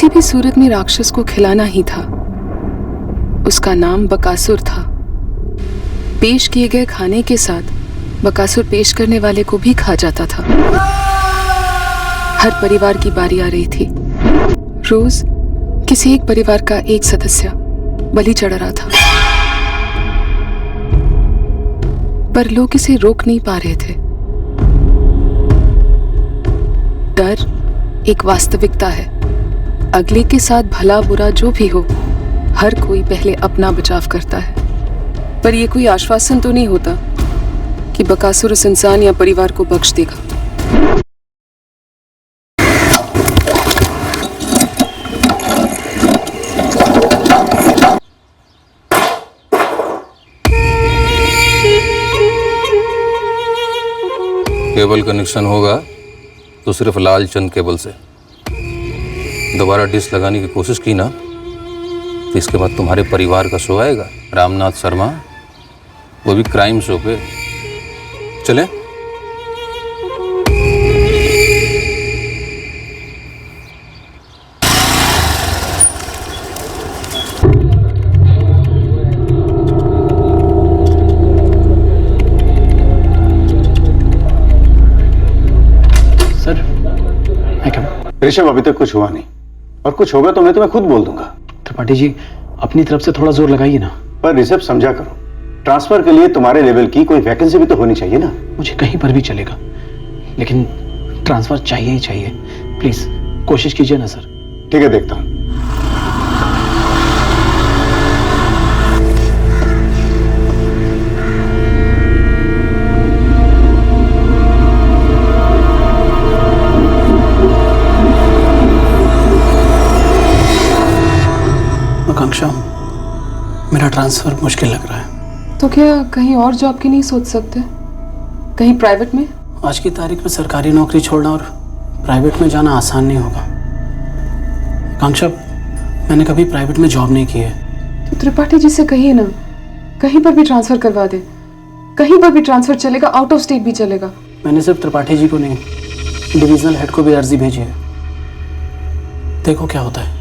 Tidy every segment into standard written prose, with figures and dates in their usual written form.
भी सूरत में राक्षस को खिलाना ही था। उसका नाम बकासुर था। पेश किए गए खाने के साथ बकासुर पेश करने वाले को भी खा जाता था। हर परिवार की बारी आ रही थी। रोज किसी एक परिवार का एक सदस्य बलि चढ़ रहा था, पर लोग इसे रोक नहीं पा रहे थे। डर एक वास्तविकता है। अगले के साथ भला बुरा जो भी हो, हर कोई पहले अपना बचाव करता है। पर यह कोई आश्वासन तो नहीं होता कि बकासुर उस इंसान या परिवार को बख्श देगा। केबल कनेक्शन होगा तो सिर्फ लालचंद केबल से। दोबारा डिश लगाने की कोशिश की ना तो इसके बाद तुम्हारे परिवार का शो आएगा, रामनाथ शर्मा, वो भी क्राइम शो पे। चले? ऋषभ, अभी तक कुछ हुआ नहीं, और कुछ होगा तो मैं तुम्हें खुद बोल दूंगा। त्रिपाठी जी, अपनी तरफ से थोड़ा जोर लगाइए ना। पर ऋषभ, समझा करो, ट्रांसफर के लिए तुम्हारे लेवल की कोई वैकेंसी भी तो होनी चाहिए ना। मुझे कहीं पर भी चलेगा, लेकिन ट्रांसफर चाहिए ही चाहिए। प्लीज कोशिश कीजिए ना सर। ठीक है, देखता हूं। आकांक्षा, मेरा ट्रांसफर मुश्किल लग रहा है। तो क्या कहीं और जॉब की नहीं सोच सकते? कहीं प्राइवेट में? आज की तारीख में सरकारी नौकरी छोड़ना और प्राइवेट में जाना आसान नहीं होगा। आकांक्षा, मैंने कभी प्राइवेट में जॉब नहीं की है। तो त्रिपाठी जी से कहिए ना, कहीं पर भी ट्रांसफर करवा दे। कहीं पर भी ट्रांसफर चलेगा, आउट ऑफ स्टेट भी चलेगा। मैंने सिर्फ त्रिपाठी जी को नहीं, डिविजनल हेड को भी अर्जी भेजी है। देखो क्या होता है।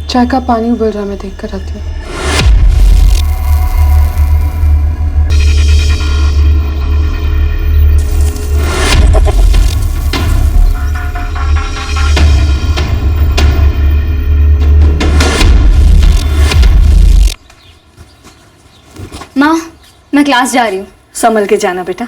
चाय का पानी उबल रहा, मैं देख कर आती हूँ। माँ, मैं क्लास जा रही हूँ। संभल के जाना बेटा।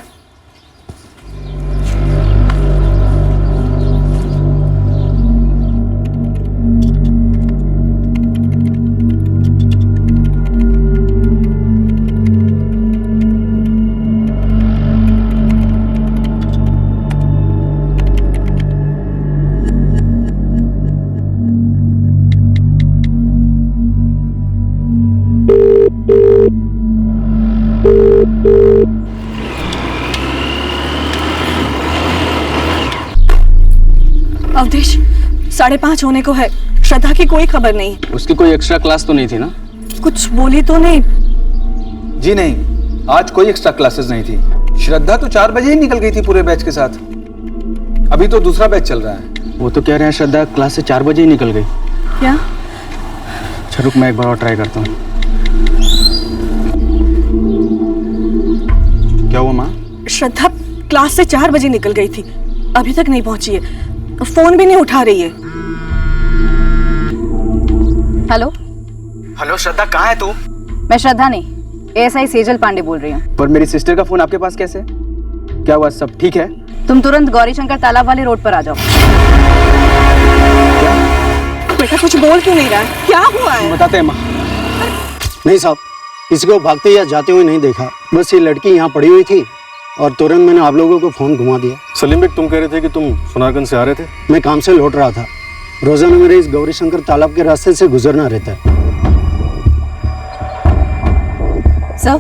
अवधेश, 5:30 होने को है। श्रद्धा की कोई खबर नहीं। उसकी कोई एक्स्ट्रा क्लास तो नहीं थी ना? कुछ बोली तो नहीं? जी नहीं, आज कोई एक्स्ट्रा क्लासेस नहीं थी। श्रद्धा तो 4 बजे ही निकल गई थी पूरे बैच के साथ। अभी तो दूसरा बैच चल रहा है। वो तो कह रहे हैं श्रद्धा क्लास से 4 बजे ही निकल गई। क्या? अच्छा रुक, मैं एक बार और ट्राई करता हूँ। क्या हुआ माँ? श्रद्धा क्लास से 4 बजे निकल गई थी, अभी तक नहीं पहुंची है। फोन भी नहीं उठा रही है। हेलो हेलो श्रद्धा, कहाँ है तू? मैं श्रद्धा नहीं, एएसआई सेजल पांडे बोल रही हूँ। पर मेरी सिस्टर का फोन आपके पास कैसे? क्या हुआ, सब ठीक है? तुम तुरंत गौरी शंकर तालाब वाले रोड पर आ जाओ। बेटा कुछ बोल क्यों नहीं रहा है? क्या हुआ है? बताते हैं माँ। नहीं साहब, किसी को भागते या जाते हुए नहीं देखा। बस ये लड़की यहाँ पड़ी हुई थी और तुरंत मैंने आप लोगों को फोन घुमा दिया। सलीम बेग, तुम कह रहे थे कि तुम सुनारगंज से आ रहे थे? मैं काम से लौट रहा था। रोजाना मेरे इस गौरी शंकर तालाब के रास्ते से गुजरना रहता है। सर,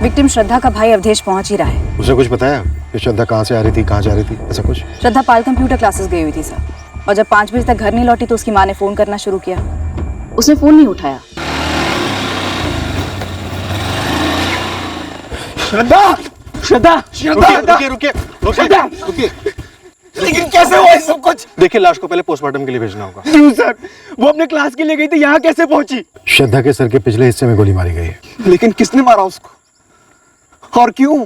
विक्टिम श्रद्धा का भाई अवधेश पहुंच ही रहा है। उसे कुछ बताया कि श्रद्धा कहाँ से आ रही थी, कहाँ जा रही थी, ऐसा कुछ? श्रद्धा पाल कंप्यूटर क्लासेस गई हुई थी सर, और जब 5 बजे तक घर नहीं लौटी तो उसकी माँ ने फोन करना शुरू किया। उसने फोन नहीं उठाया। श्रद्धा, श्रद्धा, श्रद्धा, रुकिए रुकिए रुकिए रुकिए। लेकिन कैसे हुआ ये सब कुछ? देखिए लाश को पहले पोस्टमार्टम के लिए भेजना होगा। क्यों सर? वो अपने क्लास के लिए गई थी, यहाँ कैसे पहुंची? श्रद्धा के सर के पिछले हिस्से में गोली मारी गई है। लेकिन किसने मारा उसको और क्यों?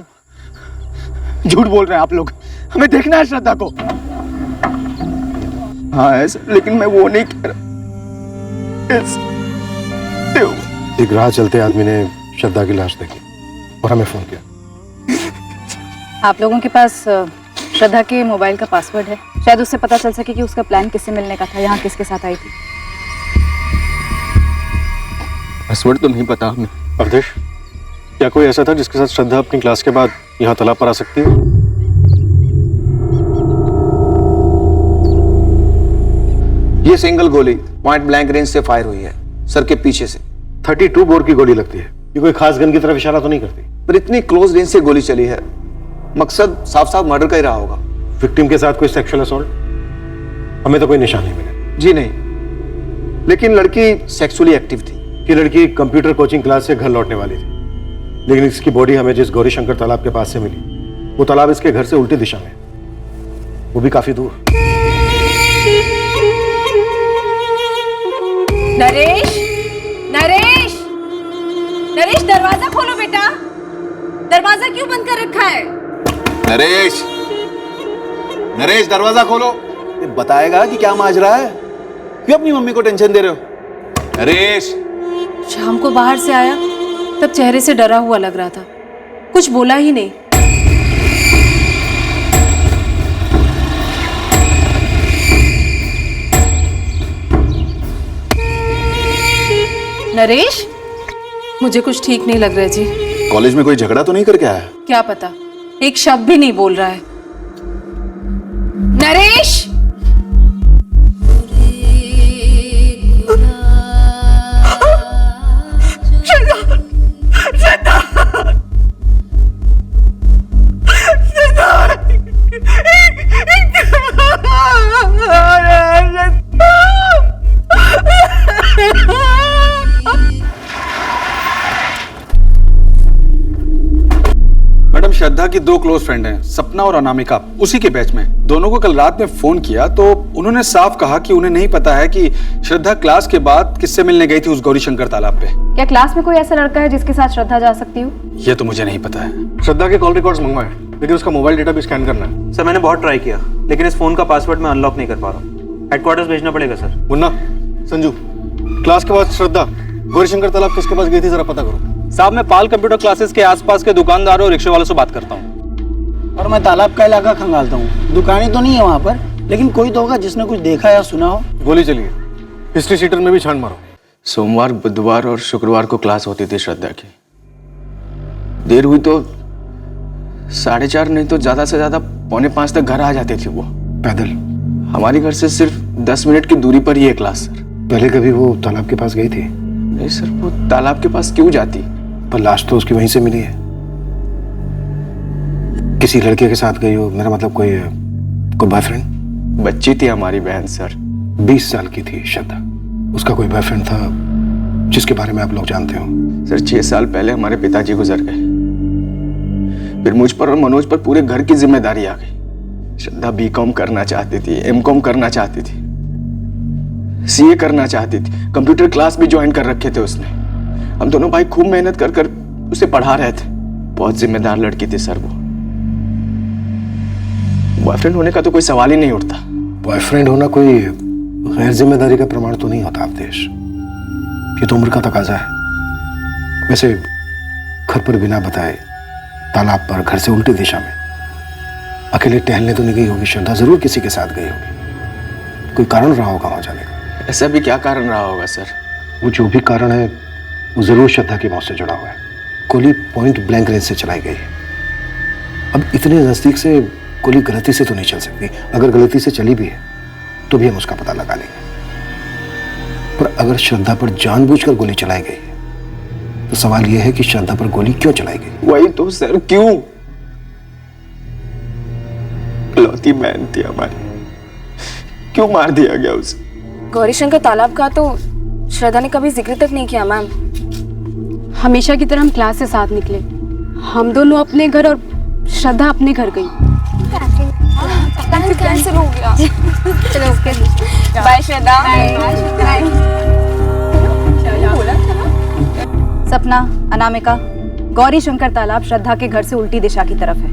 झूठ बोल रहे हैं आप लोग, हमें देखना है श्रद्धा को। हाँ है सर, लेकिन मैं वो नहीं कह रहा। एक राह चलते आदमी ने श्रद्धा की लाश देखी और हमें फोन किया। आप लोगों के पास श्रद्धा के मोबाइल का पासवर्ड है, शायद उससे पता चल सके कि उसका प्लान किससे मिलने का था, यहाँ किसके साथ आई थी। पासवर्ड तो नहीं पता हमें। अवधेश, क्या कोई ऐसा था जिसके साथ श्रद्धा अपनी क्लास के बाद यहाँ तालाब पर आ सकती है? ये सिंगल गोली पॉइंट ब्लैंक रेंज से फायर हुई है, सर के पीछे से। 32 बोर की गोली लगती है। ये कोई खास गन की तरफ इशारा तो नहीं करती? पर इतनी क्लोज रेंज से गोली चली है, मकसद साफ साफ मर्डर का ही रहा होगा। विक्टिम के साथ कोई सेक्सुअल असॉल्ट? हमें तो कोई निशान नहीं मिला। जी नहीं, लेकिन लड़की सेक्सुअली एक्टिव थी। ये लड़की कंप्यूटर कोचिंग क्लास से घर लौटने वाली थी, लेकिन इसकी बॉडी हमें जिस गौरीशंकर तालाब के पास से मिली, वो तालाब इसके घर से उल्टी दिशा में, वो भी काफी दूर। नरेश, नरेश, नरेश, दरवाजा खोलो बेटा। दरवाजा क्यों बंद कर रखा है? नरेश, नरेश दरवाजा खोलो। ये बताएगा कि क्या माजरा है? क्यों अपनी मम्मी को टेंशन दे रहे हो? नरेश। शाम को बाहर से आया तब चेहरे से डरा हुआ लग रहा था, कुछ बोला ही नहीं। नरेश, मुझे कुछ ठीक नहीं लग रहा है जी। कॉलेज में कोई झगड़ा तो नहीं करके आया? क्या पता, एक शब्द भी नहीं बोल रहा है। नरेश, मैडम, श्रद्धा की दो क्लोज फ्रेंड हैं, सपना और अनामिका, उसी के बैच में। दोनों को कल रात में फोन किया तो उन्होंने साफ कहा कि उन्हें नहीं पता है कि श्रद्धा क्लास के बाद किससे मिलने गई थी उस गौरीशंकर तालाब पे। क्या क्लास में कोई ऐसा लड़का है जिसके साथ श्रद्धा जा सकती हो? ये तो मुझे नहीं पता है। श्रद्धा के कॉल रिकॉर्ड्स मंगवाए, लेकिन उसका मोबाइल डेटा भी स्कैन करना है। सर मैंने बहुत ट्राई किया, लेकिन इस फोन का पासवर्ड मैं अनलॉक नहीं कर पा रहा हूँ। हेडक्वार्टर्स भेजना पड़ेगा सर। मुन्ना, संजू, क्लास के बाद श्रद्धा गौरीशंकर तालाब किसके पास गई थी जरा पता करो। साहब, मैं पाल कंप्यूटर क्लासेस के आसपास के दुकानदारों और रिक्शे वालों से बात करता हूँ। और मैं तालाब का इलाका खंगालता हूँ। दुकानें तो नहीं है वहाँ पर, लेकिन कोई तो होगा जिसने कुछ देखा या सुना हो। गोली चली है, हिस्ट्री शीटर में भी छान मारो। सोमवार, बुधवार और शुक्रवार को क्लास होती थी श्रद्धा की। देर हुई तो 4:30 नहीं तो ज्यादा से ज्यादा 4:45 तक घर आ जाती थी वो पैदल। हमारे घर से सिर्फ 10 मिनट की दूरी पर ही है क्लास सर। पहले कभी वो तालाब के पास गई थी? नहीं सर, वो तालाब के पास क्यों जाती? पर लाश तो उसकी वहीं से मिली है। किसी लड़के के साथ गई हो, मेरा मतलब कोई बॉयफ्रेंड? बच्ची थी हमारी बहन सर, 20 साल की थी श्रद्धा। उसका कोई बॉयफ्रेंड था जिसके बारे में आप लोग जानते हो? सर 6 साल पहले हमारे पिताजी गुजर गए, फिर मुझ पर और मनोज पर पूरे घर की जिम्मेदारी आ गई। श्रद्धा B.Com करना चाहती थी, M.Com करना चाहती थी, CA करना चाहती थी, कंप्यूटर क्लास भी ज्वाइन कर रखे थे उसने। हम दोनों भाई खूब मेहनत कर कर उसे पढ़ा रहे थे। बहुत जिम्मेदार लड़की थी सर वो। बॉयफ्रेंड होने का तो कोई सवाल ही नहीं उठता। बॉयफ्रेंड होना कोई गैर जिम्मेदारी का प्रमाण तो नहीं होता अवधेश, ये तो उम्र का तकाजा है। वैसे घर पर बिना बताए तालाब पर घर से उल्टी दिशा में अकेले टहलने तो नहीं गई होगी श्रद्धा, जरूर किसी के साथ गई होगी। कोई कारण रहा होगा वहां जाने का। ऐसा भी क्या कारण रहा होगा सर? वो जो भी कारण है वो जरूर श्रद्धा की मौत से जुड़ा हुआ है। गोली पॉइंट ब्लैंक रेंज से चलाई गई है। अब इतने नजदीक से गोली गलती से तो नहीं चल सकती। अगर गलती से चली भी है तो भी हम उसका पता लगा लेंगे। पर अगर श्रद्धा पर जानबूझकर गोली चलाई गई है तो सवाल यह है कि श्रद्धा पर गोली क्यों चलाई गई? वही तो सर, क्यों? लौती बहन थी हमारी, क्यों मार दिया गया उसे? गौरीशंकर तालाब का तो श्रद्धा ने कभी जिक्र तक नहीं किया मैम। हमेशा की तरह हम क्लास से साथ निकले, हम दोनों अपने घर और श्रद्धा अपने घर गई। कैंसिल हो गया। चलो ओके, बाय श्रद्धा। सपना, अनामिका, गौरी शंकर तालाब श्रद्धा के घर से उल्टी दिशा की तरफ है।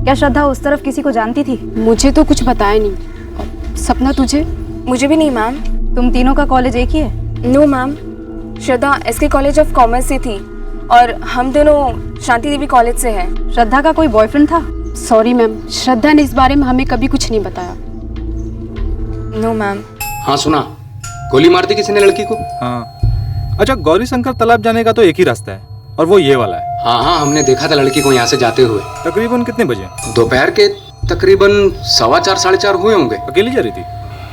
क्या श्रद्धा उस तरफ किसी को जानती थी? मुझे तो कुछ बताया नहीं। सपना तुझे? मुझे भी नहीं मैम। तुम तीनों का कॉलेज एक ही है? No ma'am, Shraddha SK college of commerce से थी और हम दोनों शांति देवी कॉलेज से हैं। श्रद्धा का कोई बॉयफ्रेंड था? सॉरी मैम, श्रद्धा ने इस बारे में हमें कभी कुछ नहीं बताया। No ma'am. हाँ सुना, गोली मार दी किसी ने लड़की को। हाँ, अच्छा गौरी शंकर तालाब जाने का तो एक ही रास्ता है और वो ये वाला है। हाँ हाँ, हमने देखा था लड़की को यहाँ से जाते हुए। तकरीबन कितने बजे? दोपहर के तकरीबन 4:15 साढ़े 4 हुए होंगे। अकेली जा रही थी?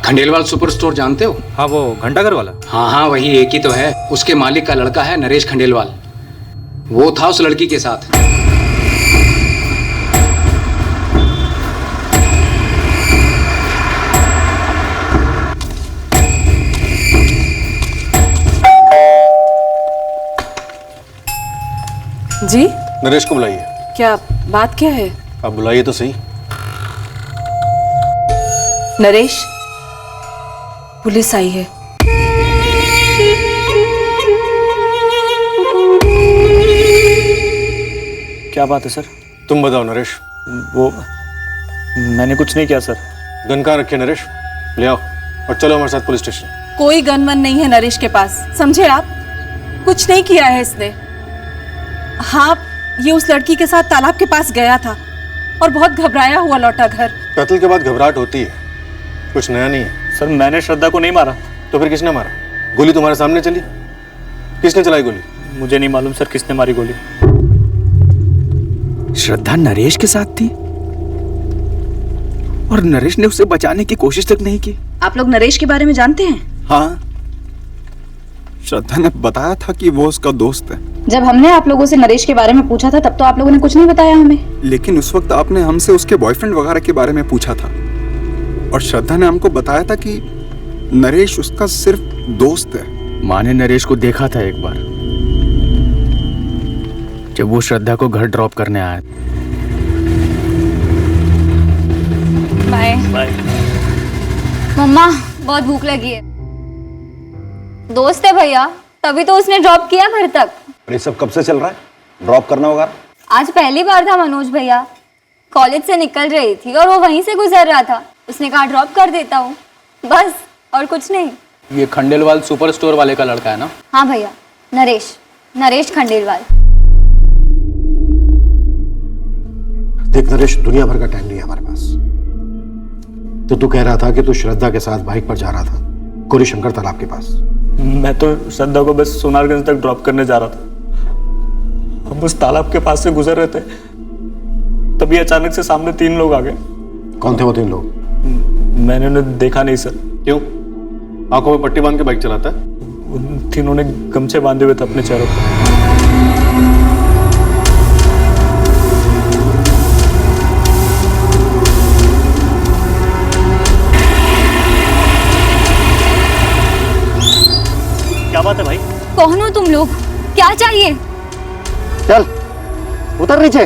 खंडेलवाल सुपर स्टोर जानते हो? हाँ, वो घंटाघर वाला। हाँ हाँ, वही एक ही तो है। उसके मालिक का लड़का है नरेश खंडेलवाल, वो था उस लड़की के साथ। जी? नरेश को बुलाइए। क्या बात क्या है? आप बुलाइए तो सही। नरेश, पुलिस आई है। क्या बात है सर? तुम बताओ नरेश। वो मैंने कुछ नहीं किया सर। गन कहाँ रखे नरेश? ले आओ और चलो हमारे साथ पुलिस स्टेशन। कोई गन वन नहीं है नरेश के पास, समझे आप? कुछ नहीं किया है इसने। हाँ, ये उस लड़की के साथ तालाब के पास गया था और बहुत घबराया हुआ लौटा घर। कत्ल के बाद घबराहट होती है, कुछ नया नहीं है। सर मैंने श्रद्धा को नहीं मारा। तो फिर किसने मारा? गोली तुम्हारे सामने चली, किसने चलाई गोली? मुझे नहीं मालूम सर किसने मारी गोली। श्रद्धा नरेश के साथ थी और नरेश ने उसे बचाने की कोशिश तक नहीं की। आप लोग नरेश के बारे में जानते हैं? हाँ, श्रद्धा ने बताया था कि वो उसका दोस्त है। जब हमने आप लोगों से नरेश के बारे में पूछा था तब तो आप लोगों ने कुछ नहीं बताया हमें। लेकिन उस वक्त आपने हमसे उसके बॉयफ्रेंड वगैरह के बारे में पूछा था और श्रद्धा ने हमको बताया था कि नरेश उसका सिर्फ दोस्त है। माँ ने नरेश को देखा था एक बार जब वो श्रद्धा को घर ड्रॉप करने आया। बाय। बाय। मम्मा, बहुत भूख लगी है। दोस्त है भैया, तभी तो उसने ड्रॉप किया घर तक। ये सब कब से चल रहा है? ड्रॉप करना होगा। आज पहली बार था मनोज भैया, कॉलेज से निकल रही थी और वो वहीं से गुजर रहा था। उसने कहा ड्रॉप कर देता हूँ, बस और कुछ नहीं। ये खंडेलवाल सुपर स्टोर वाले का लड़का है ना? हाँ भैया, नरेश खंडेलवाल। देख नरेश, दुनिया भर का टाइम नहीं है हमारे पास। तो तू कह रहा था कि तू श्रद्धा के साथ बाइक पर जा रहा था गौरी शंकर तालाब के पास। मैं तो श्रद्धा को बस सोनारगंज तक ड्रॉप करने जा रहा था। हम उस तालाब के पास से गुजर रहे थे, तभी अचानक से सामने 3 लोग आ गए। कौन थे वो 3 लोग? मैंने उन्हें देखा नहीं सर। क्यों? आंखों में पट्टी बांध के बाइक चलाता है? उन तीनों ने गमछे बांधे हुए थे अपने चेहरों पर। क्या बात है भाई? कौन हो तुम लोग? क्या चाहिए? चल उतर, नीचे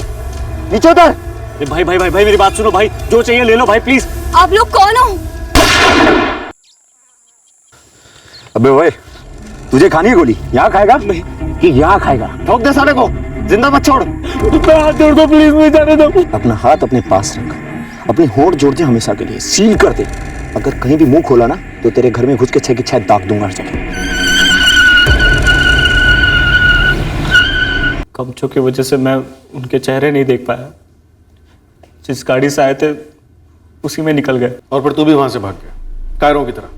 उतर। भाई भाई भाई भाई मेरी बात सुनो भाई, जो चाहिए ले लो भाई प्लीज। आप लोग कौन हो? अबे ओए, तुझे खानी है गोली? यहाँ खाएगा कि यहाँ खाएगा? ठोक दे सारे को, जिंदा मत छोड़। हाथ जोड़ दो प्लीज, मुझे जाने दो। अपना हाथ अपने पास रख, अपने होंठ जोड़ दे हमेशा के लिए, सील कर दे। अगर कहीं भी मुंह खोला ना तो तेरे घर में घुस के 6 की 6 दाग दूंगा हर जगह। कमचों की वजह से मैं उनके चेहरे नहीं देख पाया। जिस गाड़ी से आए थे उसी में निकल गए। और फिर तू भी वहां से भाग गया कायरों की तरह,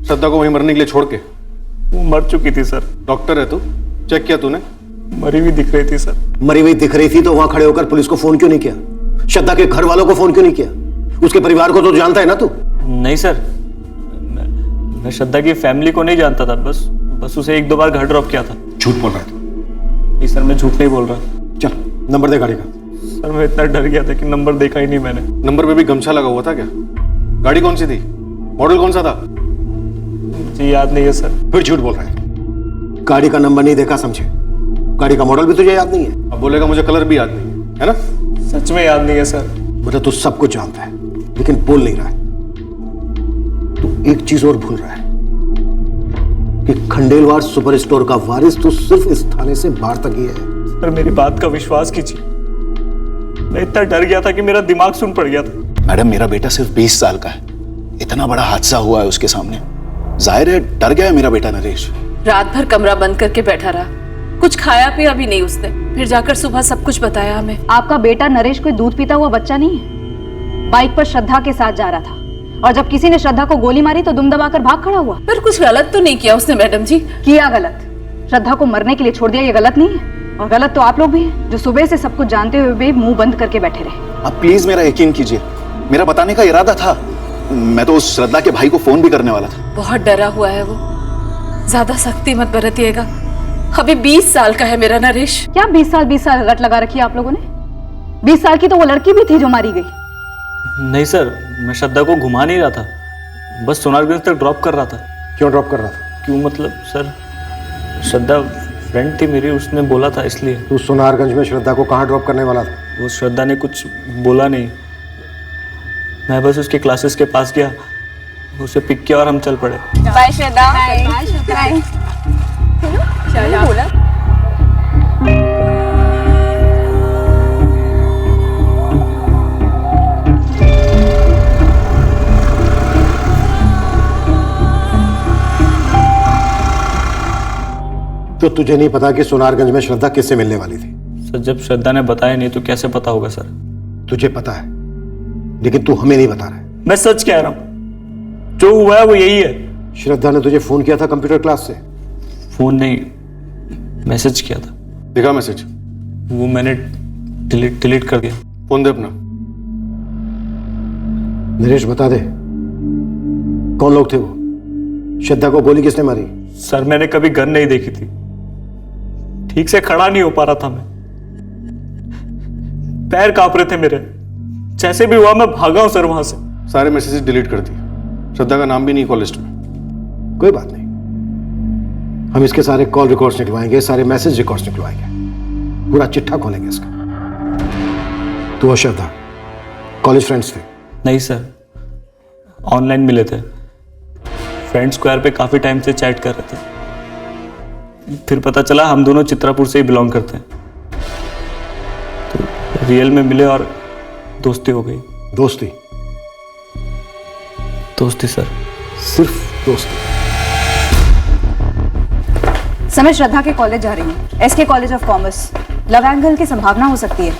श्रद्धा को वहीं मरने के लिए छोड़ के? वो मर चुकी थी सर। डॉक्टर है तू, चेक किया तूने? मरी हुई दिख रही थी सर। मरी हुई दिख रही थी तो वहां खड़े होकर पुलिस को फोन क्यों नहीं किया? श्रद्धा के घर वालों को फोन क्यों नहीं किया? उसके परिवार को तो जानता है ना तू? नहीं सर, मैं श्रद्धा की फैमिली को नहीं जानता था, बस उसे 1-2 बार घर ड्रॉप किया था। झूठ बोल रहा है तू? नहीं सर, मैं झूठ नहीं बोल रहा। चल नंबर दे गाड़ी का। सर मैं इतना डर गया था कि नंबर देखा ही नहीं मैंने। नंबर पे भी गमछा लगा हुआ था क्या? गाड़ी कौन सी थी? मॉडल कौन सा था? मुझे याद नहीं है सर। फिर झूठ बोल रहा है। गाड़ी का नंबर नहीं देखा समझे, गाड़ी का मॉडल भी तुझे याद नहीं है। अब बोलेगा मुझे कलर भी याद नहीं है ना? सच में याद नहीं है सर। मतलब तू सब कुछ जानता है, लेकिन बोल नहीं रहा है। तू एक चीज और भूल रहा है कि खंडेलवाल सुपर स्टोर का वारिस तो सिर्फ इस थाने से बाहर तक ही है। सर मेरी बात का विश्वास कीजिए, मैं इतना डर गया था कि मेरा दिमाग सुन पड़ गया था। मैडम मेरा बेटा सिर्फ 20 साल का है, इतना बड़ा हादसा हुआ है उसके सामने, जाहिर है डर गया है मेरा बेटा नरेश। रात भर कमरा बंद करके बैठा रहा, कुछ खाया पिया भी नहीं उसने, फिर जाकर सुबह सब कुछ बताया हमें। आपका बेटा नरेश कोई दूध पीता हुआ बच्चा नहीं है। बाइक पर श्रद्धा के साथ जा रहा था और जब किसी ने श्रद्धा को गोली मारी तो दुम दबाकर भाग खड़ा हुआ। पर कुछ गलत तो नहीं किया उसने मैडम जी। किया गलत, श्रद्धा को मरने के लिए छोड़ दिया, ये गलत नहीं है। और गलत तो आप लोग भी हैं जो सुबह से सब कुछ जानते हुए भी मुंह बंद करके बैठे रहे। आप प्लीज मेरा यकीन कीजिए, मेरा बताने का इरादा था, मैं तो उस श्रद्धा के भाई को फोन भी करने वाला था। बहुत डरा हुआ है वो, ज्यादा सख्ती मत बरतिएगा, अभी 20 साल का है मेरा नरेश। क्या 20 साल रट लगा रखी है आप लोगों ने? 20 साल की तो वो लड़की भी थी जो मारी गई। नहीं सर, मैं श्रद्धा को घुमा नहीं रहा था, बस सोनारगंज तक ड्रॉप कर रहा था। क्यों ड्रॉप कर रहा था? क्यों मतलब सर, श्रद्धा फ्रेंड थी मेरी, उसने बोला था इसलिए। तू सोनारगंज में श्रद्धा को कहाँ ड्रॉप करने वाला था? वो श्रद्धा ने कुछ बोला नहीं, मैं बस उसके क्लासेस के पास गया, उसे पिक किया और हम चल पड़े। बाय श्रद्धा। बाय श्रद्धा। बोला तो तुझे नहीं पता कि सोनारगंज में श्रद्धा किससे मिलने वाली थी? सर जब श्रद्धा ने बताया नहीं तो कैसे पता होगा सर? तुझे पता है लेकिन तू हमें नहीं बता रहा है। मैं सच कह रहा हूं, जो हुआ है वो यही है। श्रद्धा ने तुझे फोन किया था कंप्यूटर क्लास से? फोन नहीं, मैसेज किया था। देखा मैसेज? वो मैंने डिलीट कर दिया। फोन दे अपना। नरेश बता दे कौन लोग थे वो? श्रद्धा को गोली किसने मारी? सर मैंने कभी गन नहीं देखी थी, ठीक से खड़ा नहीं हो पा रहा था मैं, पैर कांप रहे थे मेरे, जैसे भी हुआ मैं भागा हूं सर वहां से। सारे मैसेजेस डिलीट कर दिए, श्रद्धा का नाम भी नहीं कॉल लिस्ट में। कोई बात नहीं, हम इसके सारे कॉल रिकॉर्ड्स निकलवाएंगे, सारे मैसेज रिकॉर्ड्स निकलवाएंगे, पूरा चिट्ठा खोलेंगे इसका। तू और श्रद्धा कॉलेज फ्रेंड्स थे? नहीं सर, ऑनलाइन मिले थे, फ्रेंड स्क्वायर पे काफी टाइम से चैट कर रहे थे, फिर पता चला हम दोनों चित्रापुर से ही बिलोंग करते हैं, तो रियल में मिले और दोस्ती हो गई। दोस्ती? दोस्ती सर, सिर्फ दोस्ती? समय श्रद्धा के कॉलेज जा रही है, SK college of commerce. Love angle की संभावना हो सकती है।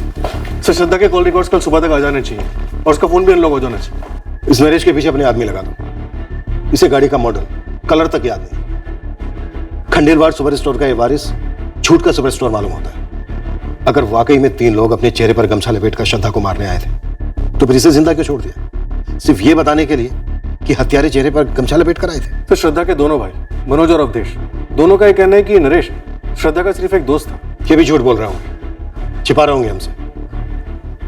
सर श्रद्धा के कॉल रिकॉर्ड्स कल सुबह तक आ जाने चाहिए और उसका फोन भी अनलॉक हो जाना चाहिए। इस नरेश के पीछे अपने आदमी लगा दो, इसे गाड़ी का मॉडल कलर तक याद नहीं। खंडेलवाल सुपर स्टोर का ये वारिस झूठ का सुपर स्टोर मालूम होता है। अगर वाकई में 3 लोग अपने चेहरे पर गमछा लपेटकर श्रद्धा को मारने आए थे तो फिर इसे जिंदा क्यों छोड़ दिया? सिर्फ ये बताने के लिए कि हत्यारे चेहरे पर गमछा लपेट कर आए थे। तो श्रद्धा के दोनों भाई मनोज और अवधेश, दोनों का ये कहना है कि नरेश श्रद्धा का सिर्फ एक दोस्त था। ये भी झूठ बोल रहा हूं, छिपा रहे होंगे हमसे।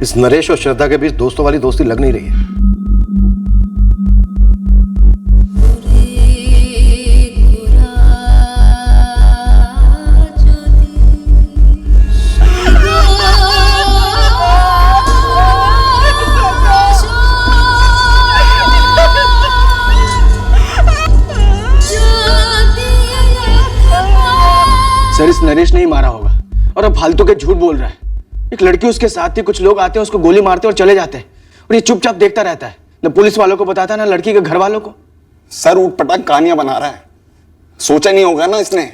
इस नरेश और श्रद्धा के बीच दोस्तों वाली दोस्ती लग नहीं रही है। सर इस नरेश ने ही मारा होगा और अब फालतू के झूठ बोल रहा है। एक लड़की उसके साथ थी, कुछ लोग आते हैं उसको गोली मारते और चले जाते हैं और ये चुपचाप देखता रहता है, न पुलिस वालों को बताता ना लड़की के घर वालों को। सर ऊट पटाक कहानियां बना रहा है, सोचा नहीं होगा ना इसने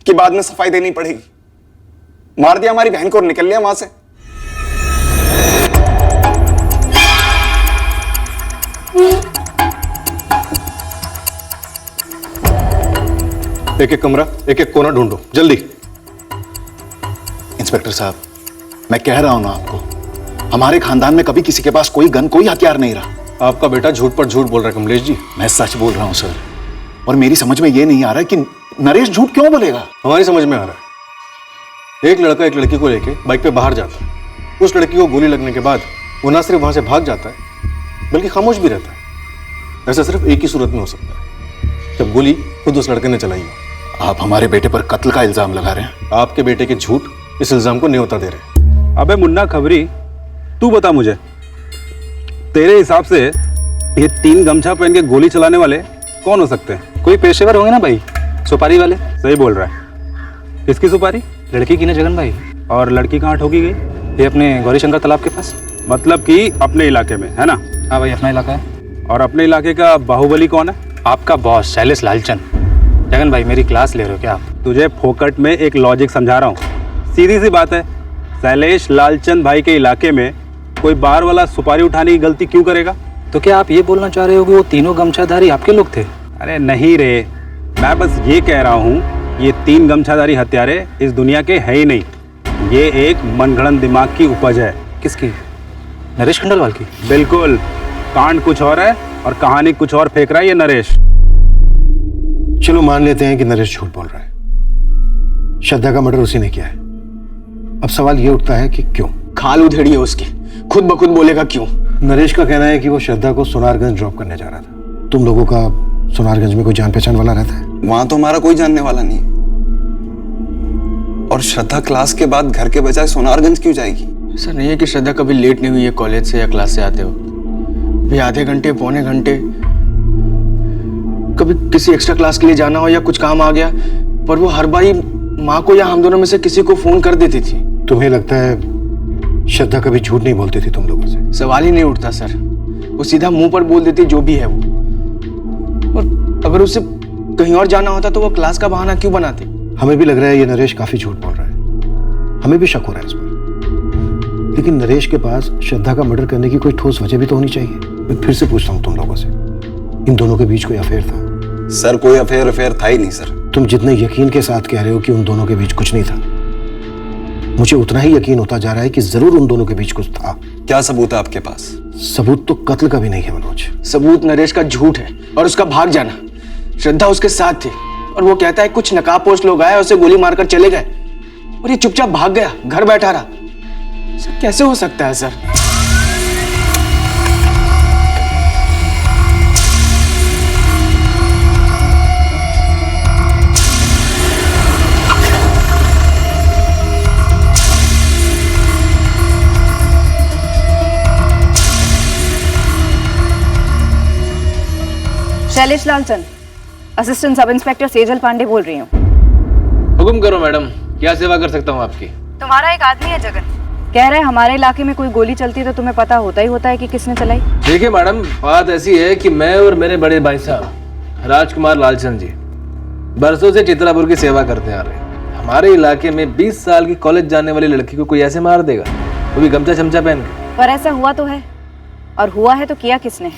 कि बाद में सफाई देनी पड़ेगी। मार दिया हमारी बहन को और निकल लिया वहां से। एक एक कमरा, एक एक कोना ढूंढो जल्दी। इंस्पेक्टर साहब, मैं कह रहा हूं ना आपको, हमारे खानदान में कभी किसी के पास कोई गन, कोई हथियार नहीं रहा। आपका बेटा झूठ पर झूठ बोल रहा है कमलेश जी। मैं सच बोल रहा हूं सर, और मेरी समझ में यह नहीं आ रहा कि नरेश झूठ क्यों बोलेगा। हमारी समझ में आ रहा है। एक लड़का एक लड़की को लेके बाइक पे बाहर जाता है, उस लड़की को गोली लगने के बाद वो ना सिर्फ वहां से भाग जाता है बल्कि खामोश भी रहता है। ऐसा सिर्फ एक ही सूरत में हो सकता है, जब गोली खुद उस लड़के ने चलाई हो। आप हमारे बेटे पर कत्ल का इल्जाम लगा रहे हैं। आपके बेटे के झूठ इस इल्जाम को न्योता दे रहे हैं। अबे मुन्ना खबरी, तू बता मुझे, तेरे हिसाब से ये 3 गमछा पहन के गोली चलाने वाले कौन हो सकते हैं? कोई पेशेवर होंगे ना भाई, सुपारी वाले। सही बोल रहा है। किसकी सुपारी? लड़की की ना जगन भाई। और लड़की कहाँ ठोकी गई? ये अपने गौरीशंकर तालाब के पास। मतलब कि अपने इलाके में, है ना? हाँ भाई, अपना इलाका है। और अपने इलाके का बाहुबली कौन है? आपका बॉस शैलेश लालचंद। जगन भाई, मेरी क्लास ले रहे हो क्या आप? तुझे फोकट में एक लॉजिक समझा रहा हूँ। सीधी सी बात है, शैलेश लालचंद भाई के इलाके में कोई बाहर वाला सुपारी उठाने की गलती क्यों करेगा? तो क्या आप ये बोलना चाह रहे हो कि वो तीनों गमछाधारी आपके लोग थे? अरे नहीं रे, मैं बस ये कह रहा हूँ, ये 3 गमछाधारी हत्यारे इस दुनिया के है ही नहीं। ये एक मनगढ़ंत दिमाग की उपज है। किसकी? नरेश खंडेलवाल की? बिल्कुल। कांड कुछ और है और कहानी कुछ और फेंक रहा है ये नरेश। चलो मान लेते हैं कि नरेश झूठ बोल रहा है, श्रद्धा का मर्डर उसी ने किया है। अब सवाल ये उठता है कि क्यों? खाल उधेड़ी है उसकी, खुद ब खुद बोलेगा क्यों? नरेश का कहना है कि वो श्रद्धा को सोनारगंज ड्रॉप करने जा रहा था। तुम लोगों का सोनारगंज में कोई जान पहचान वाला रहता है? वहां तो हमारा कोई जानने वाला नहीं। और श्रद्धा क्लास के बाद घर के बजाय सोनारगंज क्यों जाएगी? ऐसा नहीं है कि श्रद्धा कभी लेट नहीं हुई है कॉलेज से या क्लास से आते हो। भी आधे घंटे पौने घंटे, कभी किसी एक्स्ट्रा क्लास के लिए जाना हो या कुछ काम आ गया, पर वो हर बार ही माँ को या हम दोनों में से किसी को फोन कर देती थी। तुम्हें लगता है श्रद्धा कभी झूठ नहीं बोलती थी तुम लोगों से? सवाल ही नहीं उठता सर, वो सीधा मुंह पर बोल देती जो भी है वो। और अगर उसे कहीं और जाना होता तो वो क्लास का बहाना क्यों बनाती? हमें भी लग रहा है ये नरेश काफी झूठ बोल रहा है, हमें भी शक हो रहा है इस पर। लेकिन नरेश के पास श्रद्धा का मर्डर करने की कोई ठोस वजह भी तो होनी चाहिए। मैं फिर से पूछता हूँ तुम लोगों से, इन दोनों के बीच कोई अफेयर था? सर कोई अफेयर था ही नहीं सर। तुम जितने यकीन के साथ कह रहे हो कि उन दोनों के बीच कुछ नहीं था, मुझे उतना ही यकीन होता जा रहा है कि जरूर उन दोनों के बीच कुछ था। क्या सबूत है आपके पास? सबूत तो कत्ल का भी नहीं है मनोज। सबूत नरेश का झूठ है और उसका भाग जाना। श्रद्धा उसके साथ थी और वो कहता है कुछ नकाबपोश लोग आए, उसे गोली मारकर चले गए और ये चुपचाप भाग गया, घर बैठा रहा। सर कैसे हो सकता है sir? Shailesh Lalchand, assistant sub inspector Sejal Pandey बोल रही हूँ। हुक्म करो मैडम, क्या सेवा कर सकता हूँ आपकी? तुम्हारा एक आदमी है जगन, कह रहे हमारे इलाके में कोई गोली चलती है तो तुम्हें पता होता ही होता है कि किसने चलाई। देखिए मैडम, बात ऐसी है कि मैं और मेरे बड़े भाई साहब राजकुमार लालचंद जी बरसों से चित्रापुर की सेवा करते आ रहे हैं। हमारे इलाके में 20 साल की कॉलेज जाने वाली लड़की को कोई ऐसे मार देगा, वो भी गमछा चमचा पहन के? पर ऐसा हुआ तो है, और हुआ है तो किया किसने?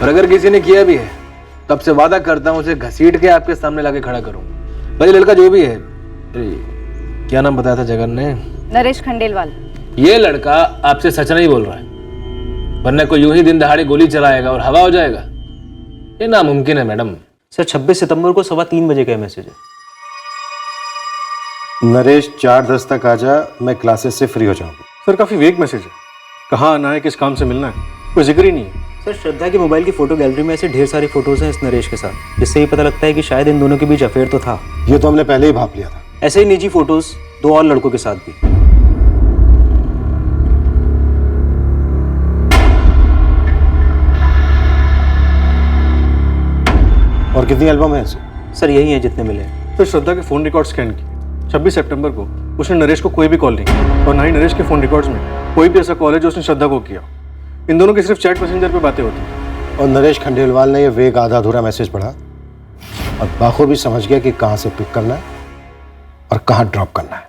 और अगर किसी ने किया भी है, तब से वादा करता हूँ उसे घसीट के आपके सामने लाके खड़ा करूँ। भाई लड़का जो भी है, क्या नाम बताया था जगन ने? नरेश खंडेलवाल। ये लड़का आपसे सच नहीं बोल रहा है, वरना कोई यूं ही दिन दहाड़े गोली चलाएगा और हवा हो जाएगा? ये नामुमकिन है मैडम। सर 26 सितंबर को 3:15 बजे का मैसेज है। नरेश 4:10 तक आ जा, मैं क्लासेस से फ्री हो जाऊंगा। सर काफी वेग मैसेज है, कहाँ आना है, किस काम से मिलना है, कोई जिक्र ही नहीं है। सर श्रद्धा की मोबाइल की फोटो गैलरी में ऐसे ढेर सारी फोटोज हैं इस नरेश के साथ, जिससे ये पता लगता है कि शायद इन दोनों के बीच अफेयर तो था। ये तो हमने पहले ही भाप लिया था। ऐसे ही निजी फोटोज 2 और लड़कों के साथ भी। और कितनी एल्बम है ऐसे? सर यही है जितने मिले। फिर श्रद्धा के फोन रिकॉर्ड स्कैन किए। 26 सितंबर को उसने नरेश को कोई भी कॉल नहीं किया और ना ही नरेश के फोन रिकॉर्ड्स में कोई भी ऐसा कॉल है जो उसने श्रद्धा को किया। इन दोनों की सिर्फ चैट मैसेंजर पे बातें होती हैं। और नरेश खंडेलवाल ने ये वेग आधा अधूरा मैसेज पढ़ा और बाखूबी समझ गया कि कहाँ से पिक करना है और कहाँ ड्रॉप करना है।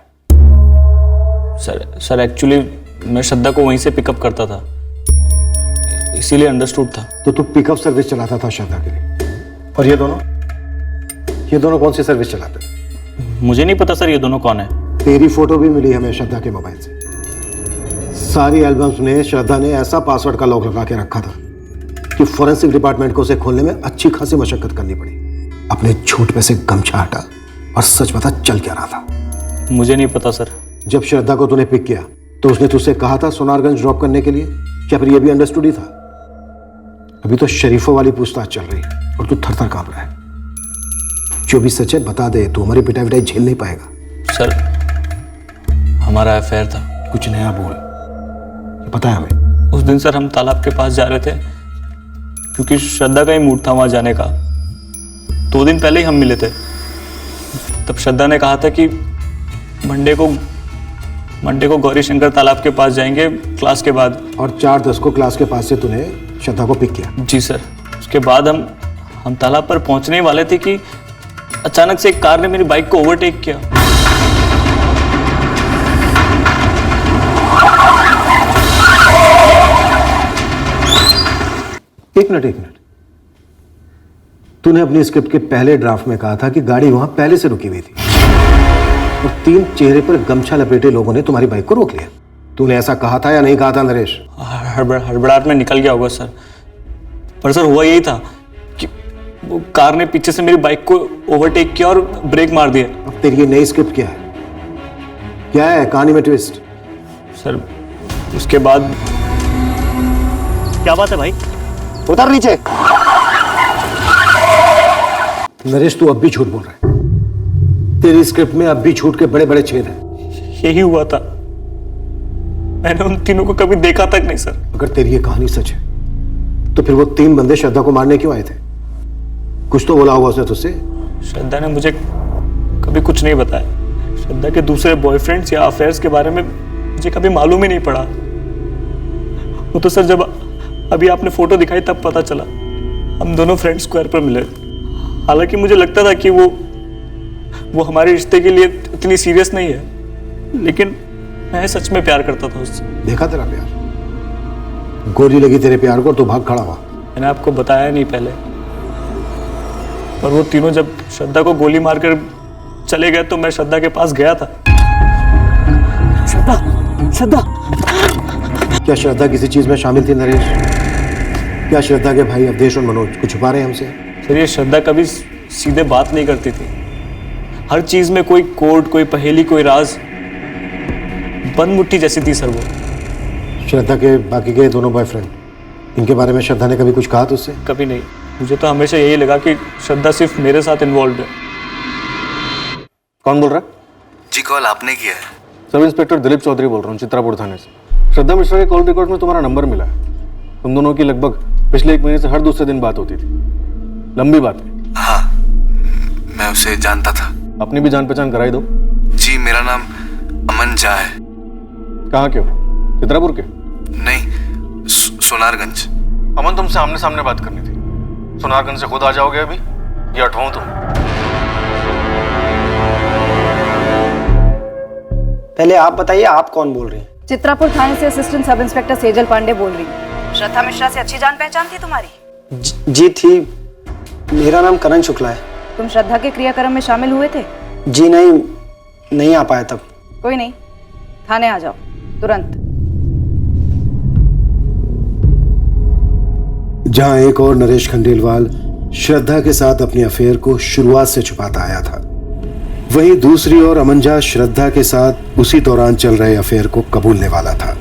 सर एक्चुअली मैं श्रद्धा को वहीं से पिकअप करता था, इसीलिए अंडरस्टूड था। तो तू पिकअप सर्विस चलाता था श्रद्धा के लिए, और ये दोनों कौन सी सर्विस चलाते थे? मुझे नहीं पता सर ये दोनों कौन है। तेरी फोटो भी मिली हमें श्रद्धा के मोबाइल से। सारी एल्बम्स में श्रद्धा ने ऐसा पासवर्ड का लॉक लगा के रखा था कि फोरेंसिक डिपार्टमेंट को उसे खोलने में अच्छी खासी मशक्कत करनी पड़ी। अपने झूठ पे से गमछा हटा और सच बता चल क्या रहा था। मुझे नहीं पता सर। जब श्रद्धा को तूने पिक किया तो उसने तुझसे कहा था सोनारगंज ड्रॉप करने के लिए, क्या फिर ये भी अंडरस्टूड ही था? अभी तो शरीफों वाली पूछताछ चल रही है और तू थर थर कांप रहा है। जो भी सच है बता दे, तू हमारी पिटाई विटाई झेल नहीं पाएगा। सर हमारा अफेयर था। कुछ नया बोल, ये पता है हमें। उस दिन सर हम तालाब के पास जा रहे थे, क्योंकि श्रद्धा का ही मूड था वहां जाने का। 2 दिन पहले ही हम मिले थे। तब श्रद्धा ने कहा था कि मंडे को गौरी शंकर तालाब के पास जाएंगे क्लास के बाद। और 4:10 को क्लास के पास से तूने श्रद्धा को पिक किया? जी सर। उसके बाद हम तालाब पर पहुंचने ही वाले थे कि अचानक से एक कार ने मेरी बाइक को ओवरटेक किया। एक मिनट। तूने अपनी स्क्रिप्ट के पहले ड्राफ्ट में कहा था कि गाड़ी वहां पहले से रुकी हुई थी और 3 चेहरे पर गमछा लपेटे लोगों ने तुम्हारी बाइक को रोक लिया। तूने ऐसा कहा था या नहीं कहा था नरेश? हड़बड़ाहट में निकल गया होगा सर। पर सर हुआ यही था कि वो कार ने पीछे से मेरी बाइक को ओवरटेक किया और ब्रेक मार दिया। अब तेरी ये नई स्क्रिप्ट क्या है? क्या है कहानी में ट्विस्ट? सर उसके बाद क्या बात है भाई? उतर नीचे। नरेश तू अब भी झूठ बोल रहा है। तेरी स्क्रिप्ट में अब भी झूठ के बड़े बड़े छेद हैं। यही हुआ था। मैंने उन तीनों को कभी देखा तक नहीं सर। अगर तेरी ये कहानी सच है तो फिर वो 3 बंदे श्रद्धा को मारने क्यों आए थे? कुछ तो बोला होगा उसने तुझसे? श्रद्धा ने मुझे कभी कुछ नहीं बताया। श्रद्धा के दूसरे बॉयफ्रेंड्स या अफेयर्स के बारे में मुझे कभी मालूम ही नहीं पड़ा। वो तो सर जब अभी आपने फोटो दिखाई तब पता चला। हम दोनों फ्रेंड्स स्क्वायर पर मिले। हालांकि मुझे लगता था कि वो हमारे रिश्ते के लिए इतनी सीरियस नहीं है, लेकिन मैं सच में प्यार करता था उससे। देखा तेरा प्यार, गोली लगी तेरे प्यार को तो भाग खड़ा हुआ। मैंने आपको बताया नहीं पहले, पर वो तीनों जब श्रद्धा को गोली मारकर चले गए तो मैं श्रद्धा के पास गया था। श्रद्धा क्या श्रद्धा किसी चीज में शामिल थी नरेश? क्या श्रद्धा के भाई अवधेश और मनोज कुछ छुपा रहे हैं हमसे? सर ये श्रद्धा कभी सीधे बात नहीं करती थी। हर चीज में कोई कोड, कोई पहेली, कोई राज। बंद मुट्ठी जैसी थी सर वो। श्रद्धा के बाकी के दोनों बॉयफ्रेंड, इनके बारे में श्रद्धा ने कभी कुछ कहा तुझसे? कभी नहीं। मुझे तो हमेशा यही लगा कि श्रद्धा सिर्फ मेरे साथ इन्वॉल्व है। कौन बोल रहा है? जी कॉल आपने किया है। सब इंस्पेक्टर दिलीप चौधरी बोल रहा हूँ, चित्रापुर थाने से। श्रद्धा मिश्रा के कॉल रिकॉर्ड में तुम्हारा नंबर मिला है। तुम दोनों की लगभग पिछले 1 महीने से हर दूसरे दिन बात होती थी। लंबी बात है। हाँ, मैं उसे जानता था। अपनी भी जान पहचान कराई दो। जी मेरा नाम अमन झा है। कहाँ के हो? चित्रापुर के? नहीं, सोनारगंज। अमन तुमसे आमने सामने बात करनी थी। सोनारगंज से खुद आ जाओगे अभी या उठाऊं तुम? पहले आप बताइए, आप कौन बोल रही हैं? चित्रापुर थाने से assistant sub inspector Sejal Pandey बोल रही हूँ। श्रद्धा मिश्रा से अच्छी जान पहचान थी तुम्हारी? जी थी। मेरा नाम करण शुक्ला है। तुम श्रद्धा के क्रियाक्रम में शामिल हुए थे? जी नहीं आ पाया तब। कोई नहीं, थाने आ जाओ तुरंत। जहां एक और नरेश खंडेलवाल श्रद्धा के साथ अपने अफेयर को शुरुआत से छुपाता आया था, वहीं दूसरी ओर अमन झा श्रद्धा के साथ उसी दौरान चल रहे अफेयर को कबूलने वाला था।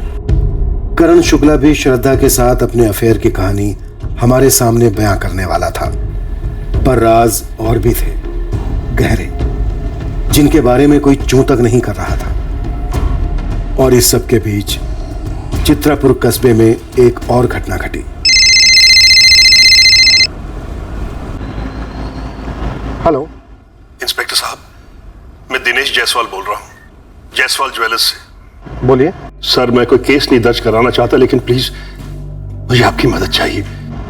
करण शुक्ला भी श्रद्धा के साथ अपने अफेयर की कहानी हमारे सामने बयां करने वाला था। पर राज और भी थे, गहरे, जिनके बारे में कोई चूं तक नहीं कर रहा था। और इस सब के बीच चित्रापुर कस्बे में एक और घटना घटी। हेलो इंस्पेक्टर साहब, मैं दिनेश जायसवाल बोल रहा हूँ, जायसवाल ज्वेलर्स से। बोलिए। सर मैं कोई केस नहीं दर्ज कराना चाहता, लेकिन प्लीज मुझे आपकी मदद चाहिए।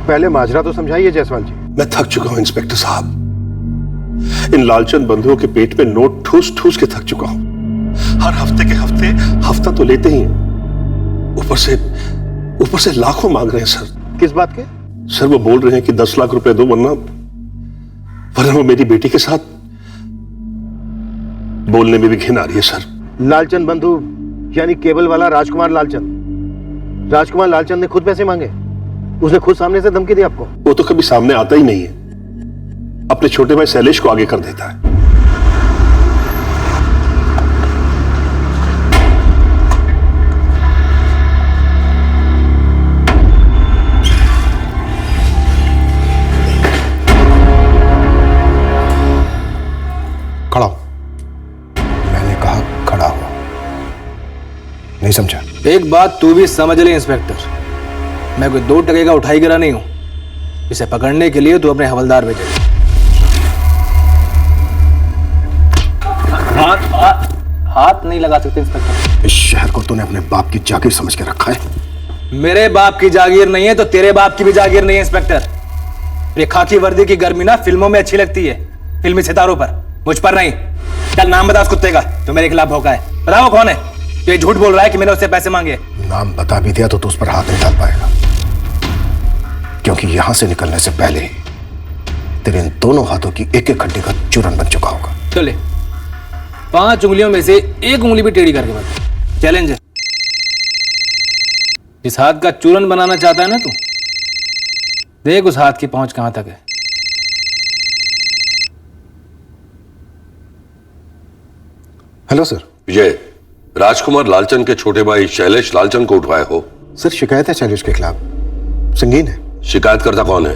पहले माजरा तो समझाइए जायसवाल जी। मैं थक चुका हूं इंस्पेक्टर साहब। इन लालचंद बंधुओं के पेट में नोट ठूस ठूस के थक चुका हूं। हर हफ्ते के हफ्ते हफ्ता तो लेते ही हैं, ऊपर से लाखों मांग रहे हैं सर। किस बात के? सर वो बोल रहे हैं कि 10 लाख रुपए दो वरना वो मेरी बेटी के साथ। बोलने में भी घिन आ रही है सर। लालचंद बंधु यानी केबल वाला राजकुमार लालचंद। राजकुमार लालचंद ने खुद पैसे मांगे? उसने खुद सामने से धमकी दी आपको? वो तो कभी सामने आता ही नहीं है, अपने छोटे भाई शैलेश को आगे कर देता है। खड़ा हो। मैंने कहा खड़ा हो, नहीं समझा? एक बात तू भी समझ ले इंस्पेक्टर, मैं कोई 2 टके का उठाई गिरा नहीं हूं। इसे पकड़ने के लिए तू अपने हवलदार भेजे। हाथ नहीं लगा सकते इंस्पेक्टर। इस शहर को तूने अपने बाप की जागीर समझ के रखा है। मेरे बाप की जागीर नहीं है तो तेरे बाप की भी जागीर नहीं है इंस्पेक्टर। ये खाकी वर्दी की गर्मी ना फिल्मों में अच्छी लगती है, फिल्मी सितारों पर, मुझ पर नहीं। चल नाम बता उस कुत्ते का जो मेरे खिलाफ भौंका है। बताओ कौन है जो ये झूठ बोल रहा है कि मैंने उससे पैसे मांगे। नाम बता भी दिया तो तू उस पर हाथ नहीं डाल पाएगा, क्योंकि यहां से निकलने से पहले तेरे इन दोनों हाथों की एक एक हड्डी का चूरन बन चुका होगा। चले 5 उंगलियों में से एक उंगली भी टेढ़ी करके बता। चैलेंज है। इस हाथ का चूरन बनाना चाहता है ना तू, देख उस हाथ की पहुंच कहां तक है। Hello sir. विजय, राजकुमार लालचंद के छोटे भाई शैलेश लालचंद को उठवाए हो? सर शिकायत है शैलेश के खिलाफ, संगीन है। शिकायतकर्ता कौन है?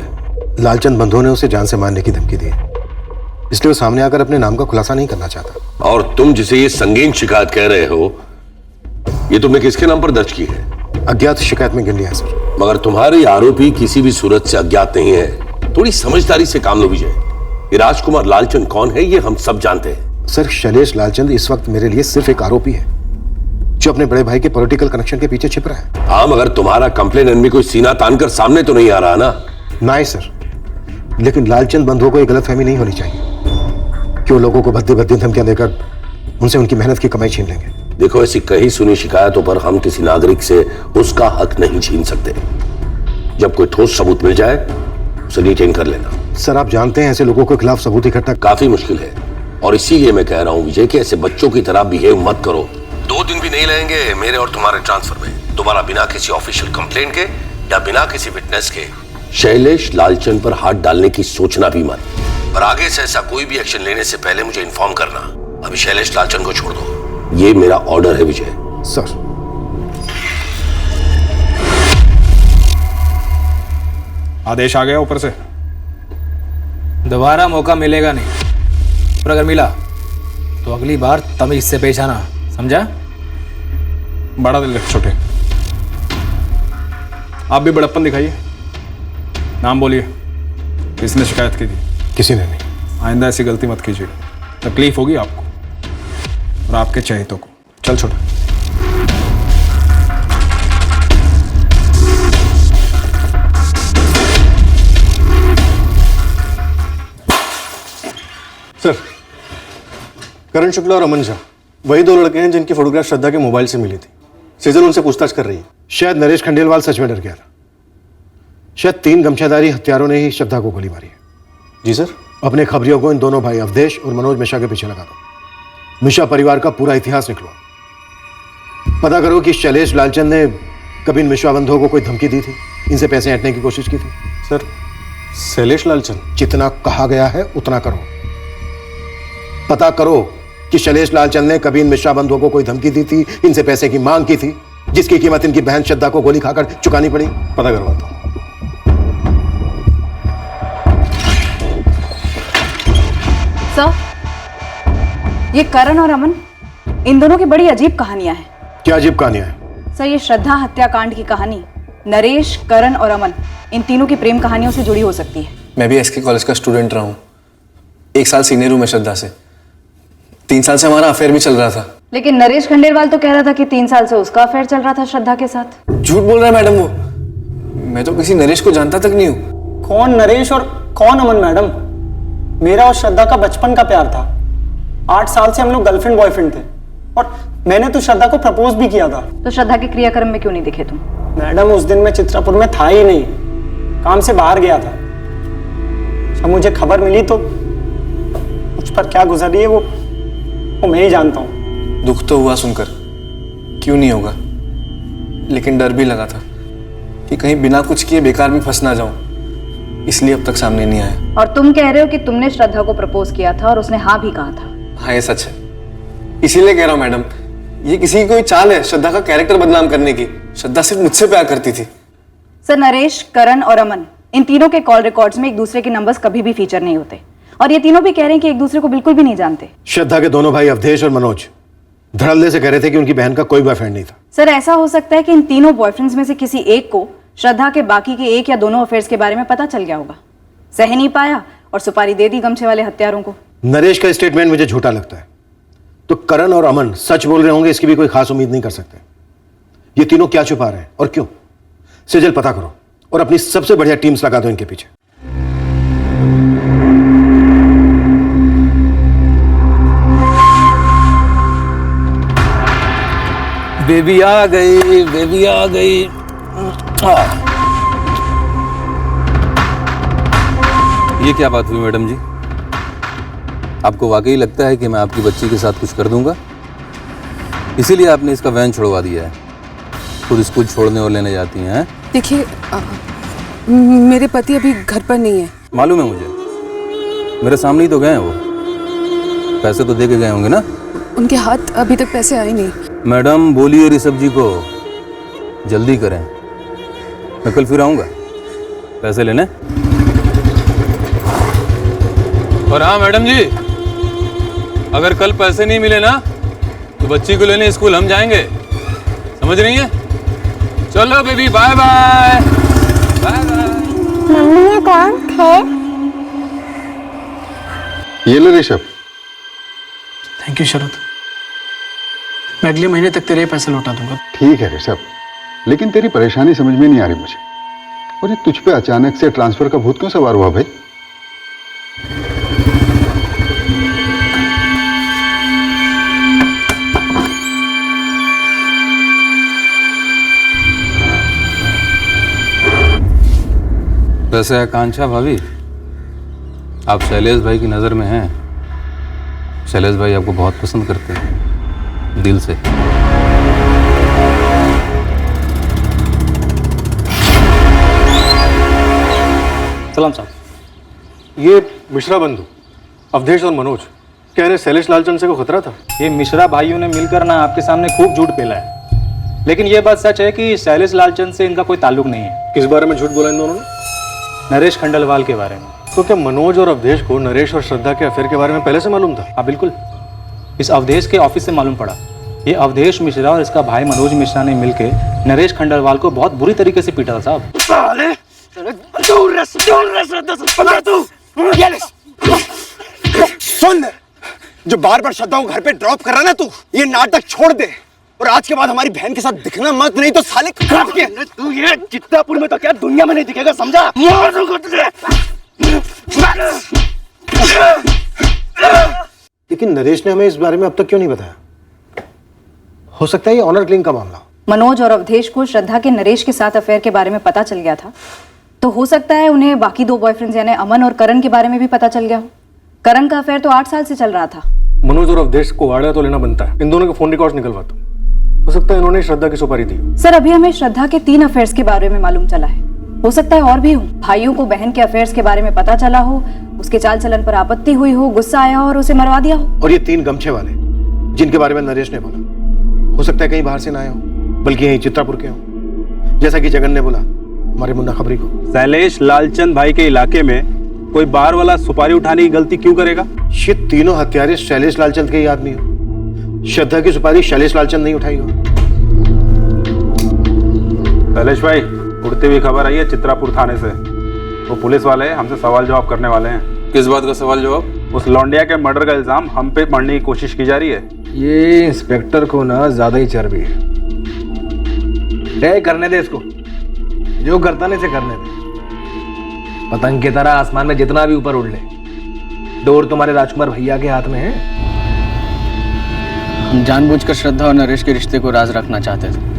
लालचंद बंधुओं ने उसे जान से मारने की धमकी दी, इसलिए वो सामने आकर अपने नाम का खुलासा नहीं करना चाहता। और तुम जिसे ये संगीन शिकायत कह रहे हो, ये तुमने किसके नाम पर दर्ज की है? अज्ञात शिकायत में गिन लिया है सर। मगर तुम्हारे आरोपी किसी भी सूरत से अज्ञात नहीं है। थोड़ी समझदारी से काम लो विजय। ये राजकुमार लालचंद कौन है ये हम सब जानते हैं। सर शैलेश लालचंद इस वक्त मेरे लिए सिर्फ एक आरोपी है जो अपने बड़े भाई के पॉलिटिकल कनेक्शन के पीछे छिप रहा है। हाँ, मगर तुम्हारा कंप्लेन एनमी कोई सीना तानकर सामने तो नहीं आ रहा ना? नहीं सर, लेकिन लालचंद बंधुओं को एक गलतफहमी नहीं होनी चाहिए कि वो लोगों को भद्दी भद्दी धमकियां देकर उनसे उनकी मेहनत की कमाई छीन लेंगे। देखो, ऐसी कही सुनी शिकायतों पर हम किसी नागरिक से उसका हक नहीं छीन सकते। जब कोई ठोस सबूत मिल जाए उसे डिटेन कर लेना। सर आप जानते हैं ऐसे लोगों के खिलाफ सबूत इकट्ठा काफी मुश्किल है, और इसीलिए मैं कह रहा हूं विजय कि ऐसे बच्चों की तरह बिहेव मत करो। 2 दिन भी नहीं लगेंगे मेरे और तुम्हारे ट्रांसफर में। दोबारा बिना किसी ऑफिशियल कंप्लेंट के या बिना किसी विटनेस के शैलेश लालचंद पर हाथ डालने की सोचना भी मत। और आगे से ऐसा कोई भी एक्शन लेने से पहले मुझे इन्फॉर्म करना। अभी शैलेश लालचंद को छोड़ दो, ये मेरा ऑर्डर है विजय। सर। आदेश आ गया ऊपर से। दोबारा मौका मिलेगा नहीं, और अगर मिला तो अगली बार तमीज से पेश आना, समझा? बड़ा दिल रख छोटे। आप भी बड़प्पन दिखाइए। नाम बोलिए, किसने शिकायत की थी? किसी ने नहीं। आइंदा ऐसी गलती मत कीजिए, तकलीफ होगी आपको और आपके चहेतों को। चल छोटा। सर, करण शुक्ला और अमन झा वही 2 लड़के हैं जिनकी फोटोग्राफ श्रद्धा के मोबाइल से मिली थी। सीजन उनसे पूछताछ कर रही है। शायद नरेश खंडेलवाल सच में डर गया था। शायद 3 गमछाधारी हत्यारों ने ही श्रद्धा को गोली मारी है। जी सर। अपने खबरियों को इन दोनों भाई अवधेश और मनोज मिश्रा के पीछे लगा दो। मिश्रा परिवार का पूरा इतिहास निकलो। पता करो कि शैलेश लालचंद ने कभी इन मिश्रा बंधुओं को कोई धमकी दी थी, इनसे पैसे ऐंठने की कोशिश की थी। सर, शैलेश लालचंद? जितना कहा गया है उतना करो। पता करो कि शैलेश लालचंद ने कभी इन मिश्रा बंधुओं को कोई धमकी दी थी, इनसे पैसे की मांग की थी, जिसकी कीमत इनकी बहन श्रद्धा को गोली खाकर चुकानी पड़ी। पता करवाता हूं। सर, ये करण और अमन, इन दोनों की बड़ी अजीब कहानियां हैं। क्या अजीब कहानियां हैं? सर, ये श्रद्धा हत्याकांड की कहानी नरेश, करण और अमन, इन तीनों की प्रेम कहानियों से जुड़ी हो सकती है। मैं भी एसके कॉलेज का स्टूडेंट रहा हूँ। 1 साल सीनियर हूँ मैं श्रद्धा से। 3 साल से हमारा अफेयर भी चल रहा था। लेकिन नरेश खंडेलवाल तो कह रहा था कि 3 साल से उसका अफेयर चल रहा था श्रद्धा के साथ। झूठ बोल रहा है मैडम वो। मैं तो किसी नरेश को जानता तक नहीं हूँ। कौन नरेश और कौन अमन मैडम? मेरा और श्रद्धा का बचपन का प्यार था। 8 साल से हम लोग गर्लफ्रेंड बॉयफ्रेंड थे, और मैंने तो श्रद्धा को प्रपोज भी किया था। तो श्रद्धा के क्रियाक्रम में क्यों नहीं दिखे तुम? मैडम, उस दिन मैं चित्रापुर में था ही नहीं, काम से बाहर गया था। जब मुझे खबर मिली तो मुझ पर क्या गुजर रही है वो मैं ही जानता हूँ। दुख तो हुआ सुनकर, क्यों नहीं होगा, लेकिन डर भी लगा था कि कहीं बिना कुछ किए बेकार में फंस ना जाऊं, इसलिए अब तक सामने नहीं आया। और तुम कह रहे हो कि तुमने श्रद्धा को प्रपोज किया था और उसने हाँ भी कहा था? हाँ, ये सच है। इसीलिए कह रहा हूँ मैडम, ये किसी की कोई चाल है श्रद्धा का कैरेक्टर बदनाम करने की। श्रद्धा सिर्फ मुझसे प्यार करती थी। सर, नरेश, करण और अमन, इन तीनों के कॉल रिकॉर्ड्स में एक दूसरे के नंबर्स कभी भी फीचर नहीं होते, और ये तीनों भी कह रहे हैं कि एक दूसरे को बिल्कुल भी नहीं जानते। श्रद्धा के दोनों भाई अवधेश और मनोज धड़ल्ले से कह रहे थे कि उनकी बहन का कोई बॉयफ्रेंड नहीं था। सर, ऐसा हो सकता है कि इन तीनों बॉयफ्रेंड्स में से किसी एक को श्रद्धा के बाकी के एक या दोनों अफेयर्स के बारे में पता चल गया होगा। सह नहीं पाया और सुपारी दे दी गमछे वाले हत्यारों को। नरेश का स्टेटमेंट मुझे झूठा लगता है, तो करण और अमन सच बोल रहे होंगे इसकी भी कोई खास उम्मीद नहीं कर सकते। ये तीनों क्या छुपा रहे हैं और क्यों? सेजल पता करो और अपनी सबसे बढ़िया टीम्स लगा दो इनके पीछे। बेबी आ गई, बेबी आ गई। ये क्या बात हुई मैडम जी? आपको वाकई लगता है कि मैं आपकी बच्ची के साथ कुछ कर दूंगा? इसीलिए आपने इसका वैन छुड़वा दिया है, खुद स्कूल छोड़ने और लेने जाती हैं? देखिए, मेरे पति अभी घर पर नहीं है। मालूम है मुझे, मेरे सामने ही तो गए हैं वो। पैसे तो दे के गए होंगे ना? उनके हाथ अभी तक पैसे आए नहीं। मैडम बोलिए ऋषभ जी को जल्दी करें, मैं कल फिर आऊँगा पैसे लेने। और हाँ मैडम जी, अगर कल पैसे नहीं मिले ना तो बच्ची को लेने स्कूल हम जाएंगे, समझ रही हैं? चलो baby, bye bye. Bye bye. Mummy ये कौन थे? ये ले ऋषभ। थैंक यू शरद, मैं अगले महीने तक तेरे पैसे लौटा दूंगा। ठीक है ऋषभ, लेकिन तेरी परेशानी समझ में नहीं आ रही मुझे। और ये तुझ पे अचानक से ट्रांसफर का भूत क्यों सवार हुआ भाई? वैसे आकांक्षा भाभी, आप शैलेश भाई की नज़र में हैं। शैलेश भाई आपको बहुत पसंद करते हैं, दिल से। सलाम साहब, ये मिश्रा बंधु अवधेश और मनोज कह रहे शैलेश लालचंद से को खतरा था। ये मिश्रा भाइयों ने मिलकर ना आपके सामने खूब झूठ पेला है, लेकिन ये बात सच है कि शैलेश लालचंद से इनका कोई ताल्लुक नहीं है। किस बारे में झूठ बोला इन दोनों ने? नरेश खंडलवाल के बारे में। तो क्या मनोज और अवधेश को नरेश और श्रद्धा के अफेयर के बारे में पहले से मालूम था? हाँ बिल्कुल, इस अवधेश के ऑफिस से मालूम पड़ा। ये अवधेश मिश्रा और इसका भाई मनोज मिश्रा ने मिलकर नरेश खंडलवाल को बहुत बुरी तरीके से पीटा था साहब। सुन, जो बार बार श्रद्धा को घर पे ड्रॉप कर रहा ना तू, ये नाटक छोड़ दे और आज के बाद हमारी बहन के साथ दिखना मत, नहीं तो साले काट के। तू ये चित्तापुर में तो क्या दुनिया में नहीं दिखेगा, समझा? लेकिन नरेश ने हमें इस बारे में अब तक क्यों नहीं बताया? हो सकता है ये ऑनर किलिंग का मामला। मनोज और अवधेश को श्रद्धा के नरेश के साथ अफेयर के बारे में पता चल गया था, तो हो सकता है उन्हें बाकी दो बॉयफ्रेंड्स यानी अमन और करण के बारे में भी पता चल गया हो। करण का अफेयर तो 8 साल से चल रहा था। मनोज और अवधेश को वाड़ा तो लेना बनता है, इन दोनों के फोन रिकॉर्ड्स निकलवाता हूं। हो सकता है इन्होंने श्रद्धा की सुपारी दी। सर, अभी हमें श्रद्धा के 3 अफेयर्स के बारे में मालूम चला है, हो सकता है और भी हो। भाइयों को बहन के अफेयर्स के बारे में पता चला हो, उसके चाल चलन पर आपत्ति हुई हो, गुस्सा आया हो और उसे मरवा दिया हो। और ये 3 गमछे वाले जिनके बारे में नरेश ने बोला, हो सकता है कहीं बाहर से ना आए हो, बल्कि यहीं चित्रापुर के हो, जैसा कि जगन ने बोला हमारे मुन्ना खबरी को। शैलेश लालचंद भाई के इलाके में कोई बाहर वाला सुपारी उठाने की गलती क्यों करेगा? ये तीनों हत्यारे शैलेश लालचंद के ही आदमी हो। श्रद्धा की सुपारी शैलेश लालचंद नहीं उठाई हो। शैलेश भाई, उड़ती हुई खबर आई है चित्रापुर थाने से। वो पुलिस वाले हमसे सवाल जवाब करने वाले हैं। किस बात का सवाल जवाब? उस लौंडिया के मर्डर का इल्जाम हम पे मढ़ने की कोशिश की जा रही है। ये इंस्पेक्टर को ना ज्यादा ही चर्बी है। तय करने दे इसको, जो करता नहीं से करने दे। पतंग की तरह आसमान में जितना भी ऊपर उड़ ले, डोर तुम्हारे राजकुमार भैया के हाथ में है। हम जानबूझकर श्रद्धा और नरेश के रिश्ते को राज रखना चाहते थे।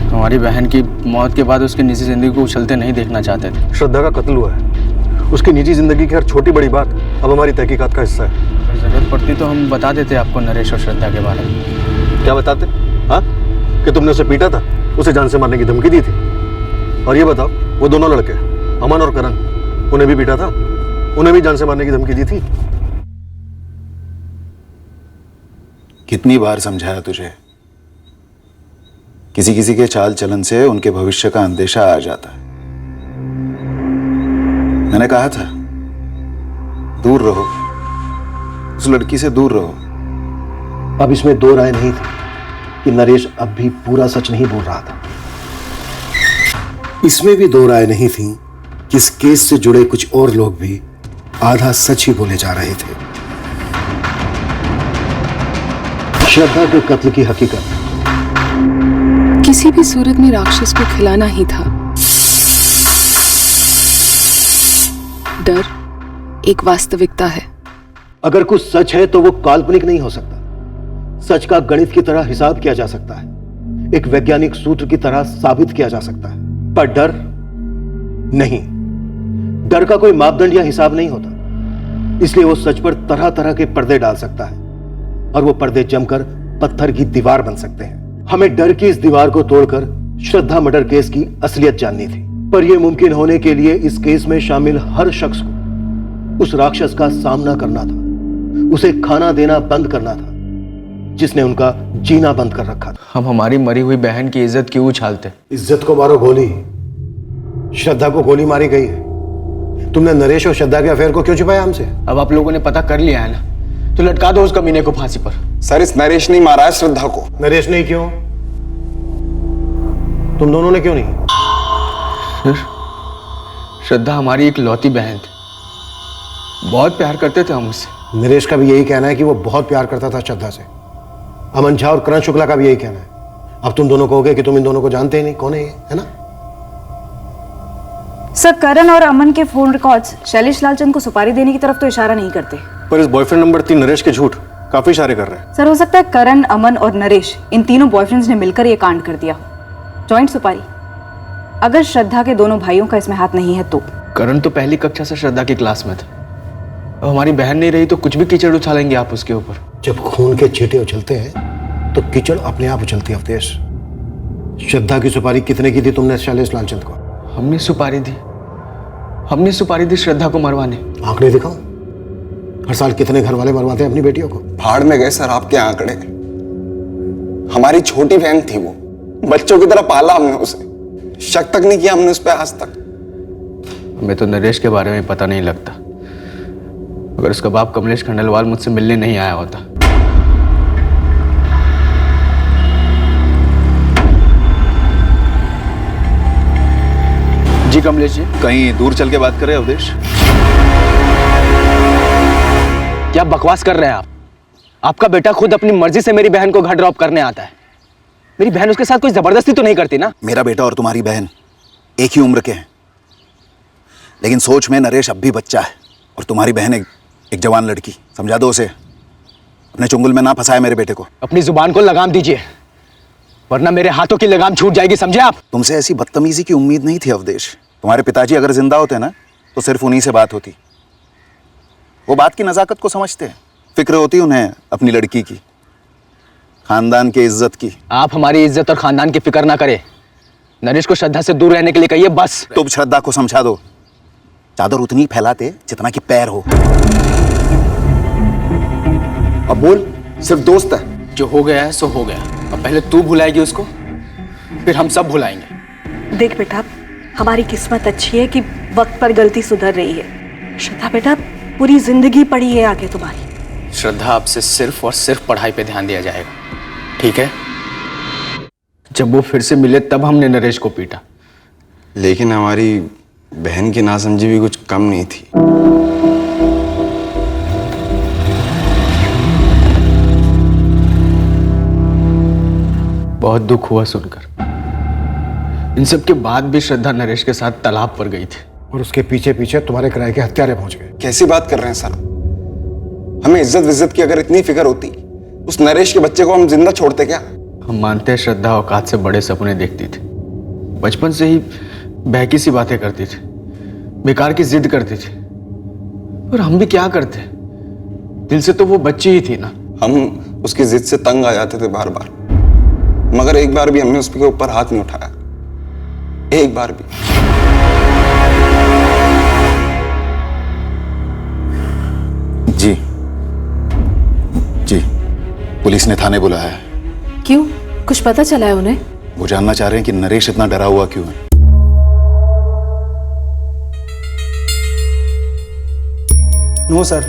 हमारी बहन की मौत के बाद उसकी निजी जिंदगी को उछलते नहीं देखना चाहते थे। श्रद्धा का कत्ल हुआ है, उसकी निजी जिंदगी की हर छोटी बड़ी बात अब हमारी तहकीकात का हिस्सा है। जरूरत पड़ती तो हम बता देते आपको नरेश और श्रद्धा के बारे में। क्या बताते? हाँ, कि तुमने उसे पीटा था, उसे जान से मारने की धमकी दी थी। और ये बताओ, वो दोनों लड़के अमन और करण, उन्हें भी पीटा था, उन्हें भी जान से मारने की धमकी दी थी। कितनी बार समझाया तुझे? किसी किसी के चाल चलन से उनके भविष्य का अंदेशा आ जाता है। मैंने कहा था दूर रहो, उस लड़की से दूर रहो। अब इसमें 2 राय नहीं थी कि नरेश अब भी पूरा सच नहीं बोल रहा था। इसमें भी दो राय नहीं थी कि इस केस से जुड़े कुछ और लोग भी आधा सच ही बोले जा रहे थे। श्रद्धा के कत्ल की हकीकत किसी भी सूरत में राक्षस को खिलाना ही था। डर एक वास्तविकता है। अगर कुछ सच है तो वो काल्पनिक नहीं हो सकता। सच का गणित की तरह हिसाब किया जा सकता है, एक वैज्ञानिक सूत्र की तरह साबित किया जा सकता है, पर डर नहीं। डर का कोई मापदंड या हिसाब नहीं होता, इसलिए वो सच पर तरह तरह के पर्दे डाल सकता है और वो पर्दे जमकर पत्थर की दीवार बन सकते हैं। हमें डर की इस दीवार को तोड़कर श्रद्धा मर्डर केस की असलियत जाननी थी, पर यह मुमकिन होने के लिए इस केस में शामिल हर शख्स को उस राक्षस का सामना करना था, उसे खाना देना बंद करना था जिसने उनका जीना बंद कर रखा था। हम हमारी मरी हुई बहन की इज्जत क्यों उछालते? इज्जत को मारो गोली। श्रद्धा को गोली मारी गई है। तुमने नरेश और श्रद्धा के अफेयर को क्यों छुपाया हमसे? अब आप लोगों ने पता कर लिया है ना, तो लटका दो उस कमीने को फांसी पर। सर, इस नरेश ने मारा है श्रद्धा को। नरेश नहीं क्यों? तुम दोनों ने क्यों नहीं? सर, श्रद्धा हमारी एक लौती बहन थी, बहुत प्यार करते थे हम उससे। नरेश का भी यही कहना है कि वो बहुत प्यार करता था श्रद्धा से। अमन झा और करण शुक्ला का भी यही कहना है। अब तुम दोनों कहोगे कि तुम इन दोनों को जानते ही नहीं, कौन है ये, है ना? सर, करण और अमन के फोन रिकॉर्ड्स शैलेश लालचंद को सुपारी देने की तरफ तो इशारा नहीं करते। पर इस बॉयफ्रेंड नंबर 3 नरेश के झूठ काफी इशारे कर रहे हैं। सर, हो सकता है करण, अमन और नरेश इन तीनों बॉयफ्रेंड्स ने मिलकर ये कांड कर दिया हो। जॉइंट सुपारी। अगर श्रद्धा के दोनों भाइयों का इसमें हाथ नहीं है तो? करण तो पहली कक्षा से श्रद्धा की क्लास में था। अब हमारी बहन नहीं रही तो कुछ भी कीचड़ उछालेंगे आप उसके ऊपर। जब खून के छींटे उछलते हैं तो कीचड़ अपने आप उछलती है। अवधेश, श्रद्धा की सुपारी कितने की दी तुमने शैलेश लालचंद को? हमने सुपारी दी श्रद्धा को मरवाने। आंकड़े दिखाओ। हर साल कितने घर वाले मरवाते हैं अपनी बेटियों को? भाड़ में गए सर आपके आंकड़े। हमारी छोटी बहन थी वो, बच्चों की तरह पाला हमने उसे, शक तक नहीं किया हमने उस पर आज तक। हमें तो नरेश के बारे में पता नहीं लगता। अगर उसका बाप कमलेश खंडेलवाल मुझसे मिलने नहीं आया होता। जी कमलेश जी, कहीं दूर चल के बात करें अवधेश। क्या बकवास कर रहे हैं आप? आपका बेटा खुद अपनी मर्जी से मेरी बहन को घर ड्रॉप करने आता है। मेरी बहन उसके साथ कोई जबरदस्ती तो नहीं करती ना? मेरा बेटा और तुम्हारी बहन एक ही उम्र के हैं, लेकिन सोच में नरेश अब भी बच्चा है और तुम्हारी बहन एक जवान लड़की। समझा दो उसे, अपने चुंगल में ना फंसाए मेरे बेटे को। अपनी जुबान को लगाम दीजिए, वरना मेरे हाथों की लगाम छूट जाएगी, समझे आप? तुमसे ऐसी बदतमीजी की उम्मीद नहीं थी अवधेश। तुम्हारे पिताजी अगर जिंदा होते ना तो सिर्फ उन्हीं से बात होती। वो बात की नजाकत को समझते हैं, फिक्र होती उन्हें अपनी लड़की की, खानदान की इज्जत की। आप हमारी इज्जत और खानदान की फिक्र ना करें। नरेश को श्रद्धा से दूर रहने के लिए कहिए बस। तुम श्रद्धा को समझा दो, चादर उतनी फैलाते जितना कि पैर हो। अब बोल, सिर्फ दोस्त है। जो हो गया है सो हो गया। अब पहले तू भुलाएगी उसको, फिर हम सब भुलाएंगे। देख बेटा, हमारी किस्मत अच्छी है कि वक्त पर गलती सुधर रही है। श्रद्धा बेटा, पूरी जिंदगी पड़ी है आगे तुम्हारी। श्रद्धा, आपसे सिर्फ और सिर्फ पढ़ाई पे ध्यान दिया जाएगा, ठीक है? जब वो फिर से मिले तब हमने नरेश को पीटा। लेकिन हमारी बहन की नासमझी भी कुछ कम नहीं थी। बहुत दुख हुआ सुनकर। इन सब के बाद भी श्रद्धा नरेश के साथ तालाब पर गई थी और उसके पीछे पीछे तुम्हारे किराए के हत्यारे पहुंच गए। कैसी बात कर रहे हैं सर? हमें इज्जत विज्जत की अगर इतनी फिक्र होती, उस नरेश के बच्चे को हम जिंदा छोड़ते क्या? हम मानते हैं श्रद्धा औकात से बड़े सपने देखती थी, बचपन से ही बहकी सी बातें करती थी, बेकार की जिद करती थी। और हम भी क्या करते, दिल से तो वो बच्ची ही थी ना। हम उसकी जिद से तंग आ जाते थे बार बार, मगर एक बार भी हमने उसके ऊपर हाथ नहीं उठाया, एक बार भी। जी जी, पुलिस ने थाने बुलाया है। क्यों, कुछ पता चला है उन्हें? वो जानना चाह रहे हैं कि नरेश इतना डरा हुआ क्यों है। नो सर,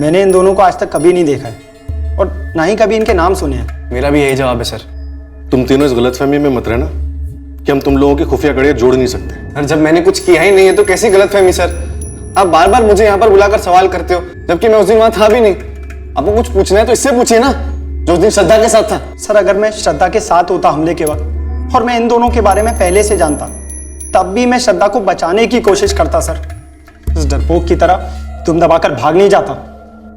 मैंने इन दोनों को आज तक कभी नहीं देखा है और ना ही कभी इनके नाम सुने हैं। मेरा भी यही जवाब है सर। तुम तीनों इस गलतफहमी में मत रहना कि हम तुम लोगों की खुफिया कड़ियां जोड़ नहीं सकते। सर जब मैंने कुछ किया ही नहीं है तो कैसी गलतफहमी सर? आप बार बार मुझे यहाँ पर बुलाकर सवाल करते हो, जबकि मैं उस दिन वहां था भी नहीं। आपको कुछ पूछना है तो इससे पूछिए ना, जो उस दिन श्रद्धा के साथ था। सर अगर मैं श्रद्धा के साथ होता हमले के वक्त और मैं इन दोनों के बारे में पहले से जानता, तब भी मैं श्रद्धा को बचाने की कोशिश करता सर। इस डरपोक की तरह तुम दबाकर भाग नहीं जाता।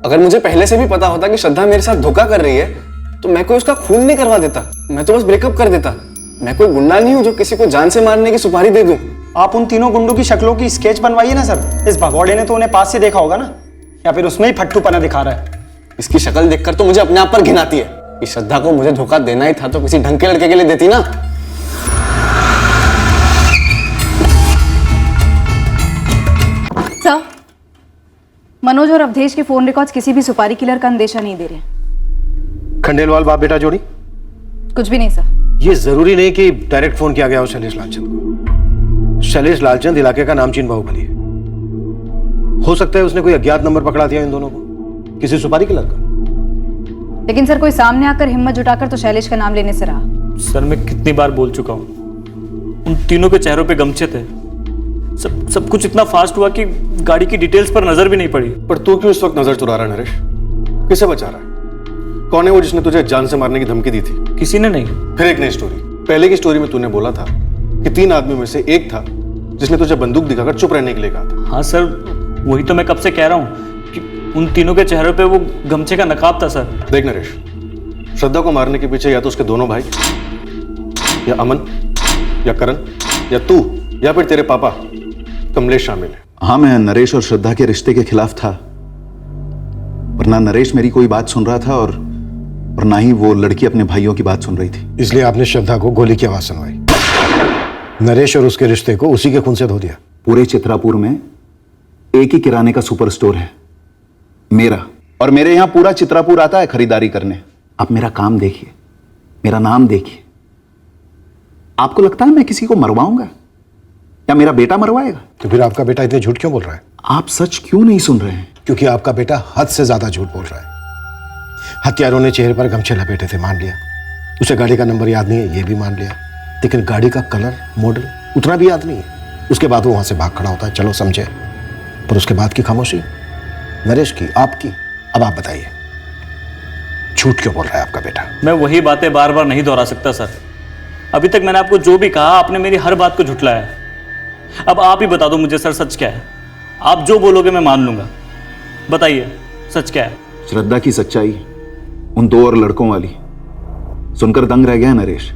अगर मुझे पहले से भी पता होता कि श्रद्धा मेरे साथ धोखा कर रही है तो मैं कोई उसका खून नहीं करवा देता, मैं तो बस ब्रेकअप कर देता। मैं कोई गुंडा नहीं हूं जो किसी को जान से मारने की सुपारी दे दूं। आप उन तीनों गुंडों की शक्लों की स्केच बनवाइए ना सर। इस भगौड़े ने तो उन्हें पास से देखा होगा ना, या फिर उसमें ही फट्टूपना दिखा रहा है। इसकी शक्ल देखकर तो मुझे अपने आप पर घिन आती है कि श्रद्धा को मुझे धोखा देना ही था तो किसी ढंग के लड़के के लिए देती ना। सर, मनोज और अवधेश के फोन रिकॉर्ड्स किसी भी सुपारी किलर का अंदेशा नहीं दे रहे। खंडेलवाल बाप बेटा जोड़ी? कुछ भी नहीं सर। ये जरूरी नहीं कि डायरेक्ट फोन किया गया हो शैलेश लालचंद को। शैलेश लालचंद इलाके का नामचीन बाहुबली है। हो सकता है उसने कोई अज्ञात नंबर पकड़ा दिया इन दोनों को, किसी सुपारी किलर का। लेकिन सर कोई सामने आकर हिम्मत जुटाकर तो शैलेश का नाम लेने से रहा। सर मैं कितनी बार बोल चुका हूँ, उन तीनों के चेहरों पे गमछे थे। सब कुछ इतना फास्ट हुआ कि गाड़ी की डिटेल्स पर नजर भी नहीं पड़ी। पर तू क्यों इस वक्त नजर चुरा रहा है नरेश? किसे बचा रहा है? कौन है वो जिसने तुझे जान से मारने की धमकी दी थी? किसी ने नहीं। फिर एक नई स्टोरी। पहले की स्टोरी में तूने बोला था कि 3 आदमी में से एक था जिसने तुझे बंदूक दिखाकर चुप रहने के लिए कहा था। हाँ सर, वही तो मैं कब से कह रहा हूँ कि उन तीनों के चेहरों पे वो गमछे का नकाब था सर। देख नरेश, श्रद्धा को मारने के पीछे या तो उसके दोनों भाई, या अमन, या करण, या तू, या फिर तेरे पापा कमलेश शामिल है। हाँ, मैं नरेश और श्रद्धा के रिश्ते के खिलाफ था, पर ना नरेश मेरी कोई बात सुन रहा था और ना ही वो लड़की अपने भाइयों की बात सुन रही थी। इसलिए आपने श्रद्धा को गोली की आवाज सुनवाई। नरेश और उसके रिश्ते को उसी के खून से धो दिया। पूरे चित्रापुर में एक ही किराने का सुपर स्टोर है, मेरा, और मेरे यहां पूरा चित्रापुर आता है खरीदारी करने। आप मेरा काम देखिए, मेरा नाम देखिए। आपको लगता है मैं किसी को मरवाऊंगा या मेरा बेटा मरवाएगा? तो फिर आपका बेटा इतने झूठ क्यों बोल रहा है? आप सच क्यों नहीं सुन रहे हैं? क्योंकि आपका बेटा हद से ज्यादा झूठ बोल रहा है। हत्यारों ने चेहरे पर गमछे लपेटे थे, मान लिया। उसे गाड़ी का नंबर याद नहीं है, ये भी मान लिया। लेकिन गाड़ी का कलर, मॉडल उतना भी याद नहीं है। उसके बाद वो वहां से भाग खड़ा होता है, चलो समझे। पर उसके बाद की खामोशी, नरेश की, आपकी। अब आप बताइए, झूठ क्यों बोल रहा है आपका बेटा? मैं वही बातें बार बार नहीं दोहरा सकता सर। अभी तक मैंने आपको जो भी कहा, आपने मेरी हर बात को झुठलाया। अब आप ही बता दो मुझे सर, सच क्या है? आप जो बोलोगे मैं मान लूंगा। बताइए सच क्या है? श्रद्धा की सच्चाई उन 2 और लड़कों वाली सुनकर दंग रह गया नरेश।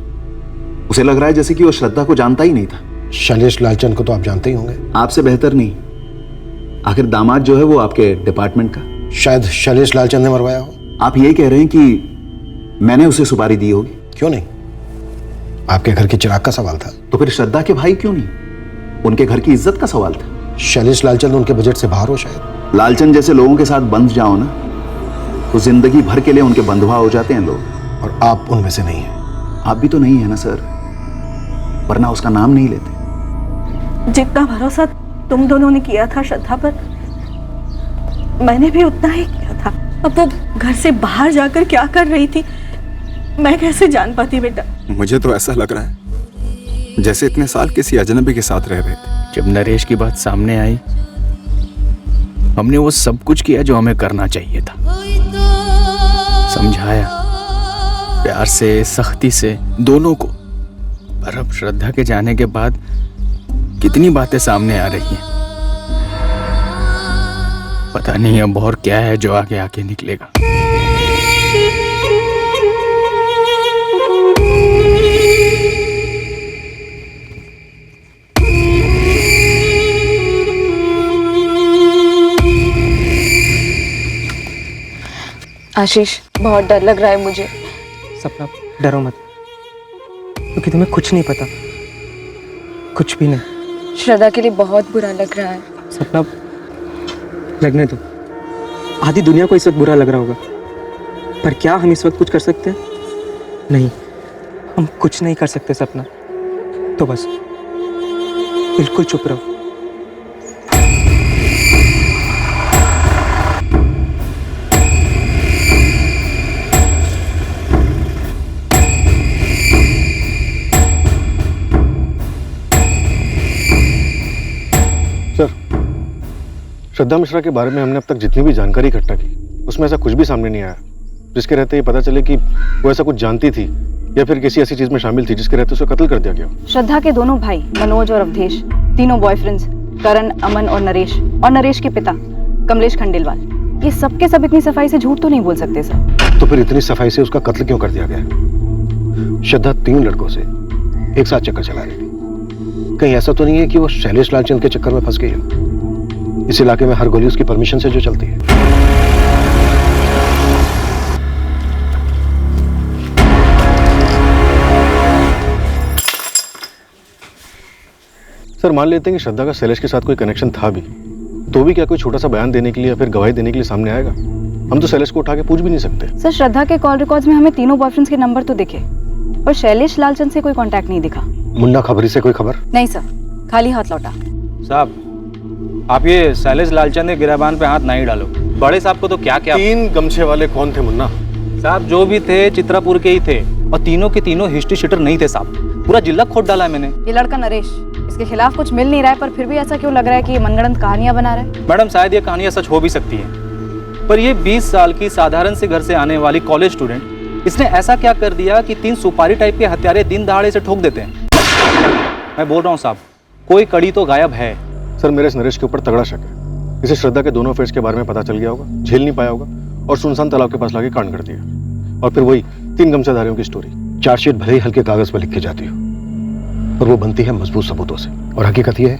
उसे लग रहा है जैसे कि वो श्रद्धा को जानता ही नहीं था। शैलेश लालचंद को तो आप जानते ही होंगे। आपसे बेहतर नहीं। आखिर दामाद जो है वो आपके डिपार्टमेंट का। शायद शैलेश लालचंद ने मरवाया हो। आप ये कह रहे हैं कि मैंने उसे सुपारी दी होगी? क्यों नहीं, आपके घर के चिराग का सवाल था। तो फिर श्रद्धा के भाई क्यों नहीं? उनके घर की इज्जत का सवाल था। शैलेश लालचंद उनके बजट से बाहर हो शायद। लालचंद जैसे लोगों के साथ बंध जाओ ना, तो जिंदगी भर के लिए उनके बंधुआ हो जाते हैं लोग। और आप उनमें से नहीं हैं। आप भी तो नहीं है ना सर, वरना उसका नाम नहीं लेते। जितना भरोसा तुम दोनों ने किया था श्रद्धा पर, मैंने भी उतना ही किया था। अब वो घर से बाहर जाकर क्या कर रही थी, मैं कैसे जान पाती बेटा? मुझे तो ऐसा लग रहा है जैसे इतने साल किसी अजनबी के साथ रह रहे थे। जब नरेश की बात सामने आई, हमने वो सब कुछ किया जो हमें करना चाहिए था। समझाया प्यार से, सख्ती से, दोनों को। पर अब श्रद्धा के जाने के बाद कितनी बातें सामने आ रही हैं। पता नहीं अब और क्या है जो आगे आके निकलेगा। आशीष, बहुत डर लग रहा है मुझे। सपना डरो मत, क्योंकि तुम्हें कुछ नहीं पता, कुछ भी नहीं। श्रद्धा के लिए बहुत बुरा लग रहा है। सपना लगने दो, आधी दुनिया को इस वक्त बुरा लग रहा होगा, पर क्या हम इस वक्त कुछ कर सकते हैं? नहीं, हम कुछ नहीं कर सकते सपना। तो बस बिल्कुल चुप रहो। श्रद्धा मिश्रा के बारे में हमने अब तक जितनी भी जानकारी इकट्ठा की उसमें ऐसा कुछ भी सामने नहीं आया जिसके रहते ये पता चले कि वो ऐसा कुछ जानती थी या फिर किसी ऐसी चीज में शामिल थी जिसके रहते उसे कत्ल कर दिया गया। श्रद्धा के दोनों भाई मनोज और अवधेश, तीनों बॉयफ्रेंड्स, करण, अमन और नरेश के पिता कमलेश खंडेलवाल, ये सब के सब इतनी सफाई से झूठ तो नहीं बोल सकते सर। तो फिर इतनी सफाई से उसका कत्ल क्यों कर दिया गया? श्रद्धा 3 लड़कों से एक साथ चक्कर चला रही थी। कहीं ऐसा तो नहीं है कि वो शैलेश लालचंद के चक्कर में फंस गई हो? इस इलाके में हर गोली उसकी परमिशन से जो चलती है। सर मान लेते हैं कि श्रद्धा का शैलेश के साथ कोई कनेक्शन था भी, तो भी क्या कोई छोटा सा बयान देने के लिए या फिर गवाही देने के लिए सामने आएगा? हम तो शैलेश को उठा के पूछ भी नहीं सकते। सर श्रद्धा के कॉल रिकॉर्ड्स में हमें तीनों बॉयफ्रेंड्स के नंबर तो दिखे, पर शैलेश लालचंद से कोई कांटेक्ट नहीं दिखा। मुन्ना खबरी से कोई खबर? नहीं सर, खाली हाथ लौटा। साहब आप ये शैलेश लालचंद के गिरबान पे हाथ नहीं डालो। बड़े साहब को तो क्या क्या 3 गमछे वाले कौन थे मुन्ना? साहब जो भी थे चित्रापुर के ही थे और तीनों के तीनों हिस्ट्री शीटर नहीं थे साहब, पूरा जिला खोद डाला है मैंने। ये लड़का नरेश, इसके खिलाफ कुछ मिल नहीं रहा है, पर फिर भी ऐसा क्यों लग रहा है कि ये मनगढ़ंत कहानियां बना रहा है? मैडम शायद ये कहानियां सच हो भी सकती है, पर ये 20 साल की साधारण से घर से आने वाली कॉलेज स्टूडेंट, इसने ऐसा क्या कर दिया कि 3 सुपारी टाइप के हत्यारे दिन दहाड़े से ठोक देते हैं? मैं बोल रहा हूँ साहब, कोई कड़ी तो गायब है। सर मेरे इस नरेश के ऊपर तगड़ा शक है। इसे श्रद्धा के दोनों अफेयर्स के बारे में पता चल गया होगा, झेल नहीं पाया होगा और सुनसान तालाब के पास लाके कांड कर दिया। और फिर वही 3 गमछेधारियों की स्टोरी। चार्जशीट भले ही हल्के कागज पर लिख के जाती हो, पर वो बनती है मजबूत सबूतों से। और हकीकत यह है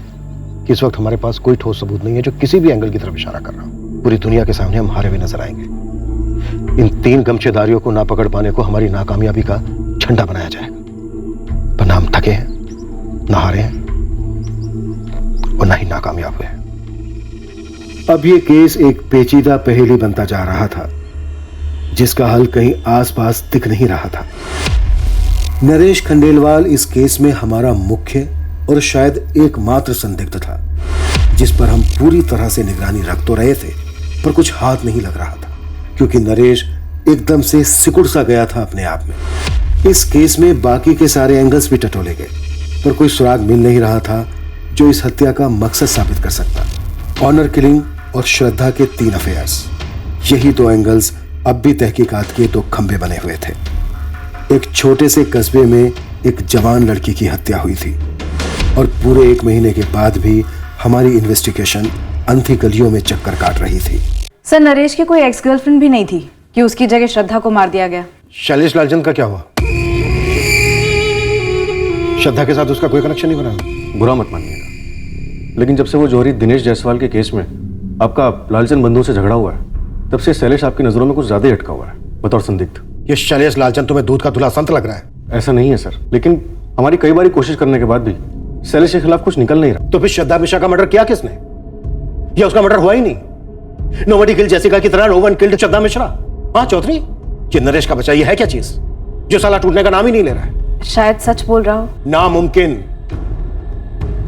कि इस वक्त हमारे पास कोई ठोस सबूत नहीं है जो किसी भी एंगल की तरफ इशारा कर रहा हो। पूरी दुनिया के सामने हम हारे हुए नजर आएंगे। इन 3 गमछेदारियों को ना पकड़ पाने को हमारी नाकामयाबी का झंडा बनाया जाएगा। पर ना हम थके हैं, ना हारे हैं और ना ही नाकामयाब हुए हैं। अब ये केस एक पेचीदा पहेली बनता जा रहा था जिसका हल कहीं आसपास दिख नहीं रहा था। नरेश खंडेलवाल इस केस में हमारा मुख्य और शायद एकमात्र संदिग्ध था, जिस पर हम पूरी तरह से निगरानी रख तो रहे थे, पर कुछ हाथ नहीं लग रहा था, क्योंकि नरेश एकदम से सिकुड़ सा गया था अपने आप में। इस केस में बाकी के सारे एंगल्स भी टटोले गए, पर कोई सुराग मिल नहीं रहा था जो इस हत्या का मकसद साबित कर सकता। ऑनर किलिंग और श्रद्धा के 3 अफेयर्स, यही 2 एंगल्स अब भी तहकीकात के 2 खंभे बने हुए थे। एक छोटे से कस्बे में एक जवान लड़की की हत्या हुई थी और पूरे 1 महीने के बाद भी हमारी इन्वेस्टिगेशन अंधी गलियों में चक्कर काट रही थी। सर नरेश की कोई एक्स गर्लफ्रेंड भी नहीं थी कि उसकी जगह श्रद्धा को मार दिया गया। शैलेश लालचंद का क्या हुआ? श्रद्धा के साथ उसका कोई कनेक्शन नहीं बना? बुरा मत मानिएगा, लेकिन जब से वो जौहरी दिनेश जायसवाल के केस में आपका लालचंद बंधुओं से झगड़ा हुआ है, तब से शैलेश आपकी नजरों में कुछ ज्यादा ही अटका हुआ है बतौर संदिग्ध। ये शैलेश लालचंद तुम्हें दूध का धुला संत लग रहा है? ऐसा नहीं है सर, लेकिन हमारी कई बार कोशिश करने के बाद भी शैलेश के खिलाफ कुछ निकल नहीं रहा। तो फिर श्रद्धा मिश्रा का मर्डर किया किसने? या उसका मर्डर हुआ ही नहीं? नोबडी किल्ड जेसिका की तरह नो वन किल्ड श्रद्धा मिश्रा। हाँ चौधरी, ये नरेश का बच्चा ये है क्या चीज जो साला टूटने का नाम ही नहीं ले रहा है? शायद सच बोल रहा हो। नामुमकिन।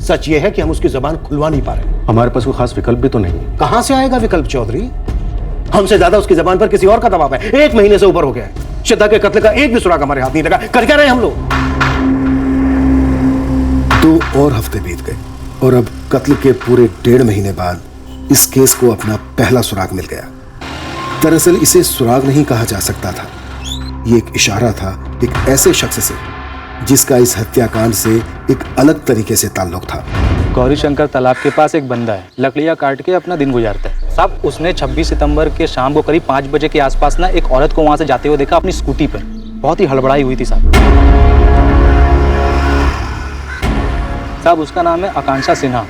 सच ये है कि हम उसकी जबान खुलवा नहीं पा रहे। हमारे पास कोई खास विकल्प भी तो नहीं है। कहां से आएगा विकल्प चौधरी? हमसे ज्यादा उसकी जबान पर किसी और का दबाव है। 1 महीने से ऊपर हो गया है, श्रद्धा के कत्ल का एक भी सुराग हमारे हाथ नहीं लगा। कर क्या रहे हम लोग? 2 और हफ्ते बीत गए और अब कत्ल के पूरे 1.5 महीने बाद इस केस को अपना पहला सुराग मिल गया। दरअसल इसे सुराग नहीं कहा जा सकता था, ये एक इशारा था एक ऐसे शख्स से जिसका इस हत्याकांड से एक अलग तरीके से ताल्लुक था। गौरी शंकर तालाब के पास एक बंदा है, लकड़ियाँ काट के अपना दिन गुजारता है साहब। उसने 26 सितंबर के शाम को करीब 5 बजे के आसपास ना एक औरत को वहां से जाते हुए देखा अपनी स्कूटी पर। बहुत ही हड़बड़ाई हुई थी साहब। उसका नाम है आकांक्षा सिन्हा।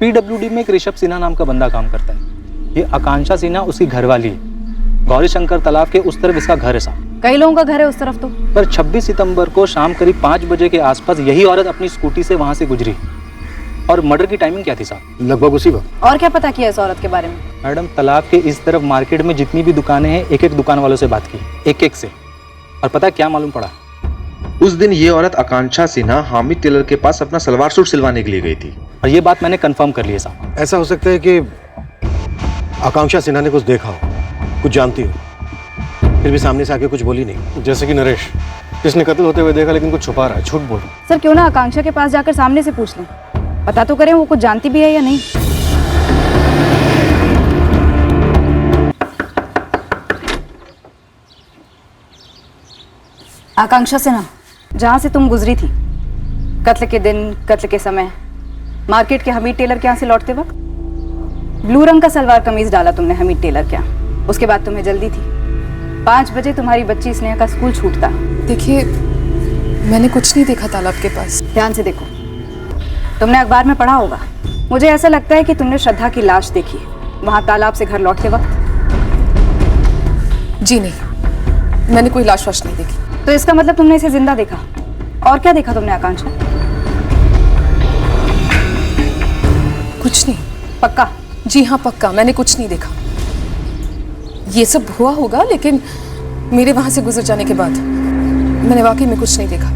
PWD में एक ऋषभ सिन्हा नाम का बंदा काम करता है। ये आकांक्षा सिन्हा उसकी घरवाली है। गौरी शंकर तालाब के उस तरफ इसका घर है साहब। कई लोगों का घर है उस तरफ तो। पर 26 सितंबर को शाम करीब 5 बजे के आसपास यही औरत अपनी स्कूटी से वहां से गुजरी। और मर्डर की टाइमिंग क्या थी साहब? लगभग उसी वक्त। और क्या पता किया इस औरत के बारे में? मैडम तालाब के इस तरफ मार्केट में जितनी भी दुकानें हैं, एक दुकान वालों से बात की, एक से। और पता क्या मालूम पड़ा? उस दिन ये औरत आकांक्षा सिन्हा हामिद टेलर के पास अपना सलवार सूट सिलवाने के लिए गई थी। और ये बात मैंने कंफर्म कर ली है साहब। ऐसा हो सकता है कि आकांक्षा सिन्हा ने कुछ देखा हो, कुछ जानती हो, फिर भी सामने से आके कुछ बोली नहीं। जैसे कि नरेश, जिसने कत्ल होते हुए देखा लेकिन कुछ छुपा रहा है, झूठ बोल। सर क्यों ना आकांक्षा के पास जाकर सामने से पूछ लें, पता तो करें वो कुछ जानती भी है या नहीं। आकांक्षा से ना, जहाँ से तुम गुजरी थी, कत्ल के दिन, कत्ल के समय, मार्केट के हमीद टेलर के यहाँ से लौटते वक्त ब्लू रंग का सलवार कमीज डाला तुमने हमीद टेलर के यहाँ। उसके बाद तुम्हें जल्दी थी। 5 बजे तुम्हारी बच्ची स्नेहा का स्कूल छूटता। देखिए, मैंने कुछ नहीं देखा तालाब के पास। ध्यान से देखो, तुमने अखबार में पढ़ा होगा। मुझे ऐसा लगता है कि तुमने श्रद्धा की लाश देखी वहां तालाब से घर लौटते वक्त। जी नहीं, मैंने कोई लाश वाश नहीं देखी। तो इसका मतलब तुमने इसे जिंदा देखा। और क्या देखा तुमने आकांक्षा? कुछ नहीं। पक्का? जी हाँ पक्का, मैंने कुछ नहीं देखा। ये सब हुआ होगा, लेकिन मेरे वहां से गुजर जाने के बाद मैंने वाकई में कुछ नहीं देखा।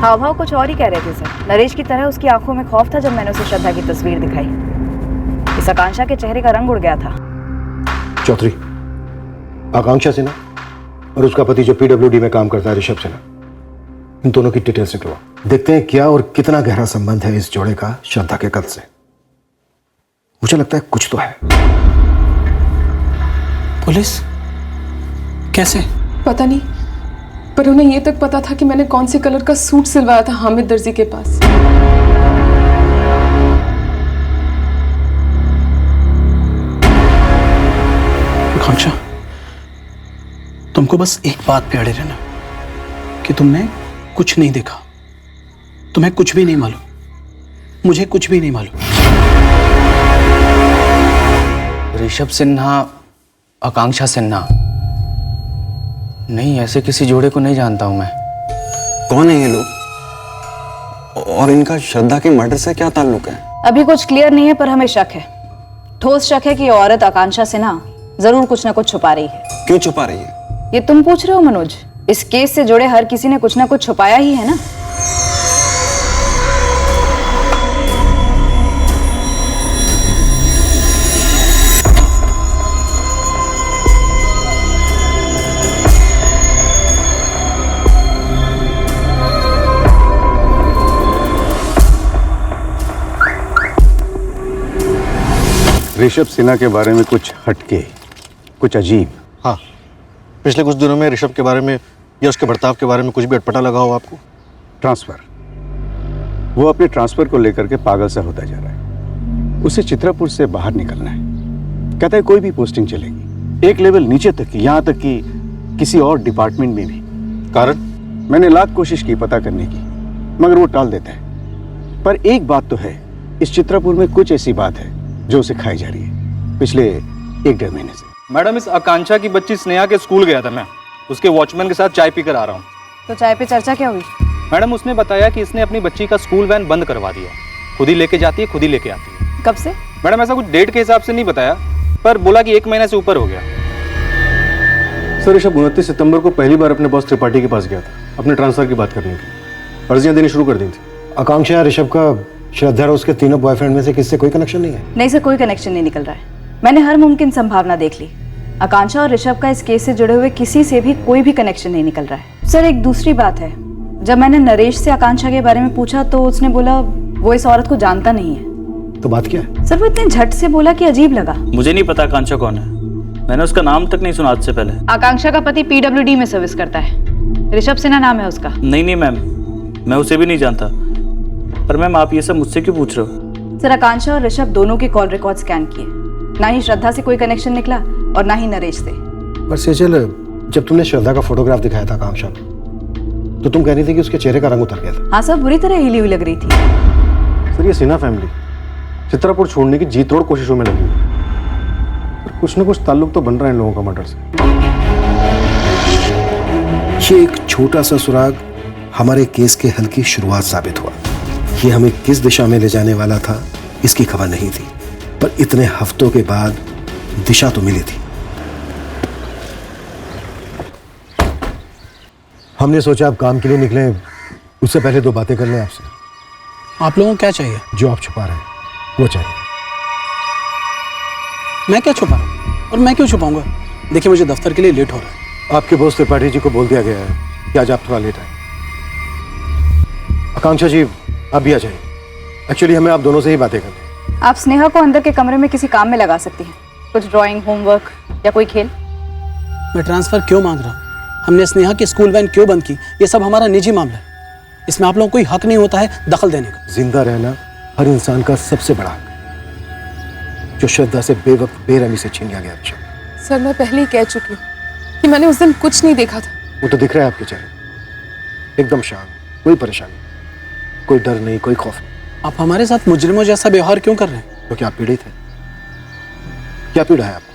हाव भाव कुछ और ही कह रहे थे सर। नरेश की तरह उसकी आंखों में खौफ था जब मैंने उसे श्रद्धा की तस्वीर दिखाई। इस आकांक्षा के चेहरे का रंग उड़ गया था। चौधरी, आकांक्षा सिन्हा और उसका पति जो पीडब्ल्यूडी में काम करता है ऋषभ सिन्हा, इन दोनों की डिटेल्स निकलवा। देखते हैं क्या और कितना गहरा संबंध है इस जोड़े का श्रद्धा के कत्ल से। मुझे लगता है कुछ तो है। पुलिस? कैसे? पता नहीं, पर उन्हें ये तक पता था कि मैंने कौन से कलर का सूट सिलवाया था हामिद दर्जी के पास। आकांक्षा, तुमको बस एक बात पे अड़े रहना कि तुमने कुछ नहीं देखा। तुम्हें कुछ भी नहीं मालूम, मुझे कुछ भी नहीं मालूम। ऋषभ सिन्हा, आकांक्षा सिन्हा? नहीं, ऐसे किसी जोड़े को नहीं जानता हूं मैं। कौन है ये लोग? और इनका श्रद्धा के मर्डर से क्या ताल्लुक है? अभी कुछ क्लियर नहीं है, पर हमें शक है, ठोस शक है कि ये औरत आकांक्षा सिन्हा जरूर कुछ ना कुछ छुपा रही है। क्यों छुपा रही है? ये तुम पूछ रहे हो मनोज? इस केस से जुड़े हर किसी ने कुछ ना कुछ छुपाया ही है ना। ऋषभ सिन्हा के बारे में कुछ हटके, कुछ अजीब। हाँ, पिछले कुछ दिनों में ऋषभ के बारे में या उसके बर्ताव के बारे में कुछ भी अटपटा लगा हो आपको? ट्रांसफर, वो अपने ट्रांसफर को लेकर के पागल सा होता जा रहा है। उसे चित्रापुर से बाहर निकलना है। कहता है कोई भी पोस्टिंग चलेगी, एक लेवल नीचे तक की, यहाँ तक कि किसी और डिपार्टमेंट में भी। कारण? मैंने लाख कोशिश की पता करने की, मगर वो टाल देता है। पर एक बात तो है, इस चित्रापुर में कुछ ऐसी बात है जो उसे खाई जा रही है पिछले 1-1.5 महीने से। मैडम, इस आकांक्षा की बच्ची स्नेहा के स्कूल गया था मैं, उसके वॉचमैन के साथ चाय पीकर आ रहा हूँ। तो चाय पे चर्चा क्या हुई? मैडम, उसने बताया कि इसने अपनी बच्ची का स्कूल वैन बंद करवा दिया। खुद ही लेके जाती है, खुद ही लेके आती है। कब से? मैडम, ऐसा कुछ डेट के हिसाब से नहीं बताया, पर बोला कि 1 महीने से ऊपर हो गया। सर, ऋषभ 29 सितंबर को पहली बार अपने बॉस त्रिपाठी के पास गया था अपने ट्रांसफर की बात करने की। अर्जियां देनी शुरू कर दी थी। आकांक्षा या ऋषभ का श्रद्धा और उसके तीनों बॉयफ्रेंड में से किससे कोई कनेक्शन नहीं है? नहीं सर, कोई कनेक्शन नहीं निकल रहा है। मैंने हर मुमकिन संभावना देख ली। आकांक्षा और ऋषभ का इस केस से जुड़े हुए किसी से भी कोई भी कनेक्शन नहीं निकल रहा है। सर, एक दूसरी बात है, जब मैंने नरेश से आकांक्षा के बारे में पूछा तो उसने बोला वो इस औरत को जानता नहीं है। तो बात क्या है? सर, वो इतने झट से बोला कि अजीब लगा। मुझे नहीं पता आकांक्षा कौन है, मैंने उसका नाम तक नहीं सुना आज से पहले। आकांक्षा का पति पीडब्ल्यूडी में सर्विस करता है, ऋषभ सिन्हा नाम है उसका। नहीं मैम, मैं उसे भी नहीं जानता। पर मैम, आप ये सब मुझसे क्यों पूछ रहे हो? सर, आकांक्षा और ऋषभ दोनों के कॉल रिकॉर्ड स्कैन किए, ना ही श्रद्धा से कोई कनेक्शन निकला और ना ही नरेश से। पर सेजल, जब तुमने श्रद्धा का फोटोग्राफ दिखाया था आकांक्षा को, तो तुम कह रही थी कि उसके चेहरे का रंग उतर गया था। हाँ सर, बुरी तरह हिली हुई लग रही थी। सर, ये सिन्हा फैमिली चित्रापुर छोड़ने की जी तोड़ कोशिशों में लगी हुई है। कुछ न कुछ ताल्लुक तो बन रहा है इन लोगों का मर्डर से। ये एक छोटा सा सुराग हमारे केस के हल की शुरुआत साबित हुआ। ये हमें किस दिशा में ले जाने वाला था इसकी खबर नहीं थी, पर इतने हफ्तों के बाद दिशा तो मिली थी। हमने सोचा आप काम के लिए निकले, उससे पहले 2 बातें कर लें आपसे। आप लोगों को क्या चाहिए? जो आप छुपा रहे हैं वो चाहिए। मैं क्या छुपा रहा हूं? और मैं क्यों छुपाऊंगा? देखिए, मुझे दफ्तर के लिए लेट हो रहा है। आपके बॉस त्रिपाठी जी को बोल दिया गया है कि आज आप थोड़ा लेट आए। आकांक्षा जी, आप भी आ जाइए। एक्चुअली हमें आप दोनों से ही बातें करनी। आप स्नेहा को अंदर के कमरे में किसी काम में लगा सकती हैं, कुछ ड्राइंग, होमवर्क या कोई खेल। मैं ट्रांसफर क्यों मांग रहा हूँ, हमने स्नेहा की स्कूल वैन क्यों बंद की, ये सब हमारा निजी मामला है। इसमें आप लोगों को कोई हक नहीं होता है दखल देने का। जिंदा रहना हर इंसान का सबसे बड़ा हक है, जो श्रद्धा से बेवक्त बेरहमी से छीन लिया गया। सर मैं पहले ही कह चुकी हूँ कि मैंने उस दिन कुछ नहीं देखा था। वो तो दिख रहा है आपके चेहरे, एकदम शांत, कोई परेशानी, कोई डर नहीं, कोई खौफ नहीं। आप हमारे साथ मुजरिमों जैसा व्यवहार क्यों कर रहे हैं? तो क्या आप पीड़ित हैं? क्या पीड़ा है आपको?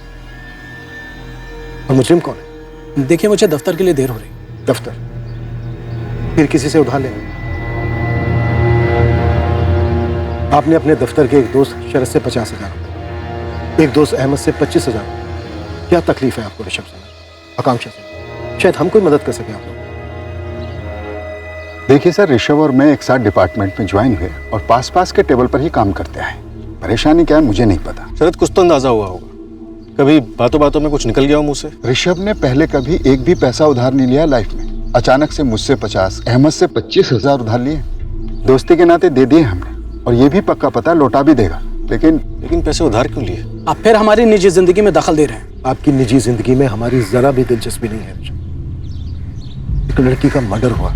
और मुजरिम कौन है? देखिए मुझे दफ्तर के लिए देर हो रही। दफ्तर? फिर किसी से उधार लेना। आपने अपने दफ्तर के एक दोस्त शरद से 50,000 रुपए, एक दोस्त अहमद से 25,000 रुपए। क्या तकलीफ है आपको ऋषभ से, आकांक्षा से? शायद हम कोई मदद कर सके आप लोग। देखिए सर, ऋषभ और मैं एक साथ डिपार्टमेंट में ज्वाइन हुए और पास पास के टेबल पर ही काम करते हैं। परेशानी क्या है मुझे नहीं पता। शरद कुछ तो अंदाजा हुआ होगा, कभी बातों बातों में कुछ निकल गया हो मुंह से? ऋषभ ने पहले कभी एक भी पैसा उधार नहीं लिया लाइफ में। अचानक से मुझसे 50, अहमद से 25,000 उधार लिए। दोस्ती के नाते दे दिए हमने, और ये भी पक्का पता लौटा भी देगा। लेकिन पैसे उधार क्यों लिए? आप फिर हमारी निजी जिंदगी में दखल दे रहे हैं। आपकी निजी जिंदगी में हमारी जरा भी दिलचस्पी नहीं है। एक लड़की का मर्डर हुआ।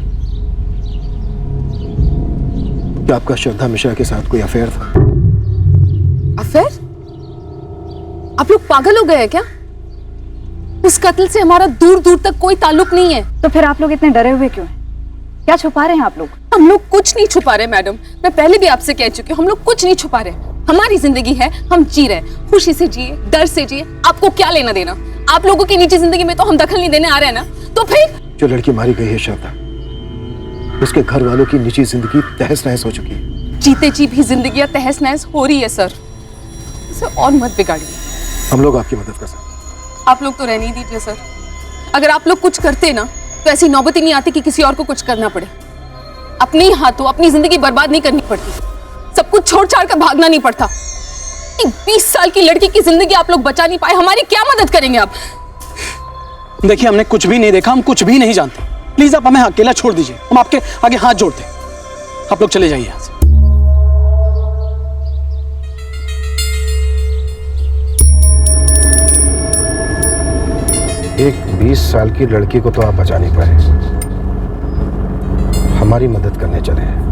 क्या आपका श्रद्धा मिश्रा के साथ कोई अफेयर था? अफेयर? आप लोग पागल हो गए हैं क्या? उस कत्ल से हमारा दूर दूर तक कोई ताल्लुक नहीं है। तो फिर आप लोग इतने डरे हुए क्यों हैं? क्या छुपा रहे हैं आप लोग? हम लोग कुछ नहीं छुपा रहे मैडम, मैं पहले भी आपसे कह चुकी हूँ, हम लोग कुछ नहीं छुपा रहे। हमारी जिंदगी है, हम जी रहे, खुशी से जिए, डर से जिए। आपको क्या लेना देना? आप लोगों की निजी जिंदगी में तो हम दखल नहीं देने आ रहे हैं ना, तो फिर? जो लड़की मारी गई है श्रद्धा, उसके घर वालों की निजी जिंदगी तहस नहस हो चुकी है। जीते जी भी जिंदगियां तहस नहस हो रही है सर, इसे और मत बिगाड़िए। हम लोग आपकी मदद कर सकते। आप लोग तो रहने ही दीजिए सर। अगर आप लोग कुछ करते ना तो ऐसी नौबत ही नहीं आती कि किसी और को कुछ करना पड़े। अपने ही हाथों अपनी जिंदगी बर्बाद नहीं करनी पड़ती, सब कुछ छोड़ छाड़ कर भागना नहीं पड़ता। 20 साल की लड़की की जिंदगी आप लोग बचा नहीं पाए, हमारी क्या मदद करेंगे आप? देखिए हमने कुछ भी नहीं देखा, हम कुछ भी नहीं जानते। प्लीज आप हमें अकेला छोड़ दीजिए, हम आपके आगे हाथ जोड़ते हैं। आप लोग चले जाइए यहाँ से। एक 20 साल की लड़की को तो आप बचा नहीं पाए, हमारी मदद करने चले हैं।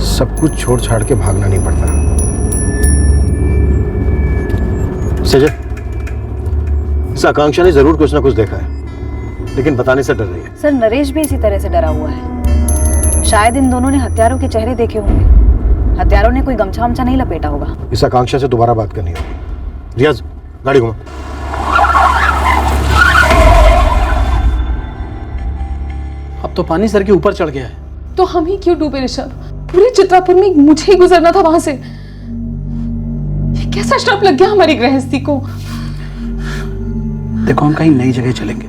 सब कुछ छोड़ छाड़ के भागना नहीं पड़ता। सजय, इस आकांक्षा ने जरूर कुछ ना कुछ देखा है, लेकिन बताने से डर रही है। सर नरेश भी इसी तरह से डरा हुआ है। शायद इन दोनों ने हत्यारों के चेहरे देखे होंगे। हत्यारों ने कोई गमछा वमछा नहीं लपेटा होगा। इस आकांक्षा से दोबारा बात करनी होगी। रियाज, गाड़ी घुमा। अब तो पानी सर के ऊपर चढ़ गया है। तो हम ही क्यों डूबे ऋषभ? पूरे चित्रापुर में मुझे ही गुजरना था वहां से। ये कैसा श्राप लग गया हमारी गृहस्थी को? देखो हम कहीं नई जगह चलेंगे,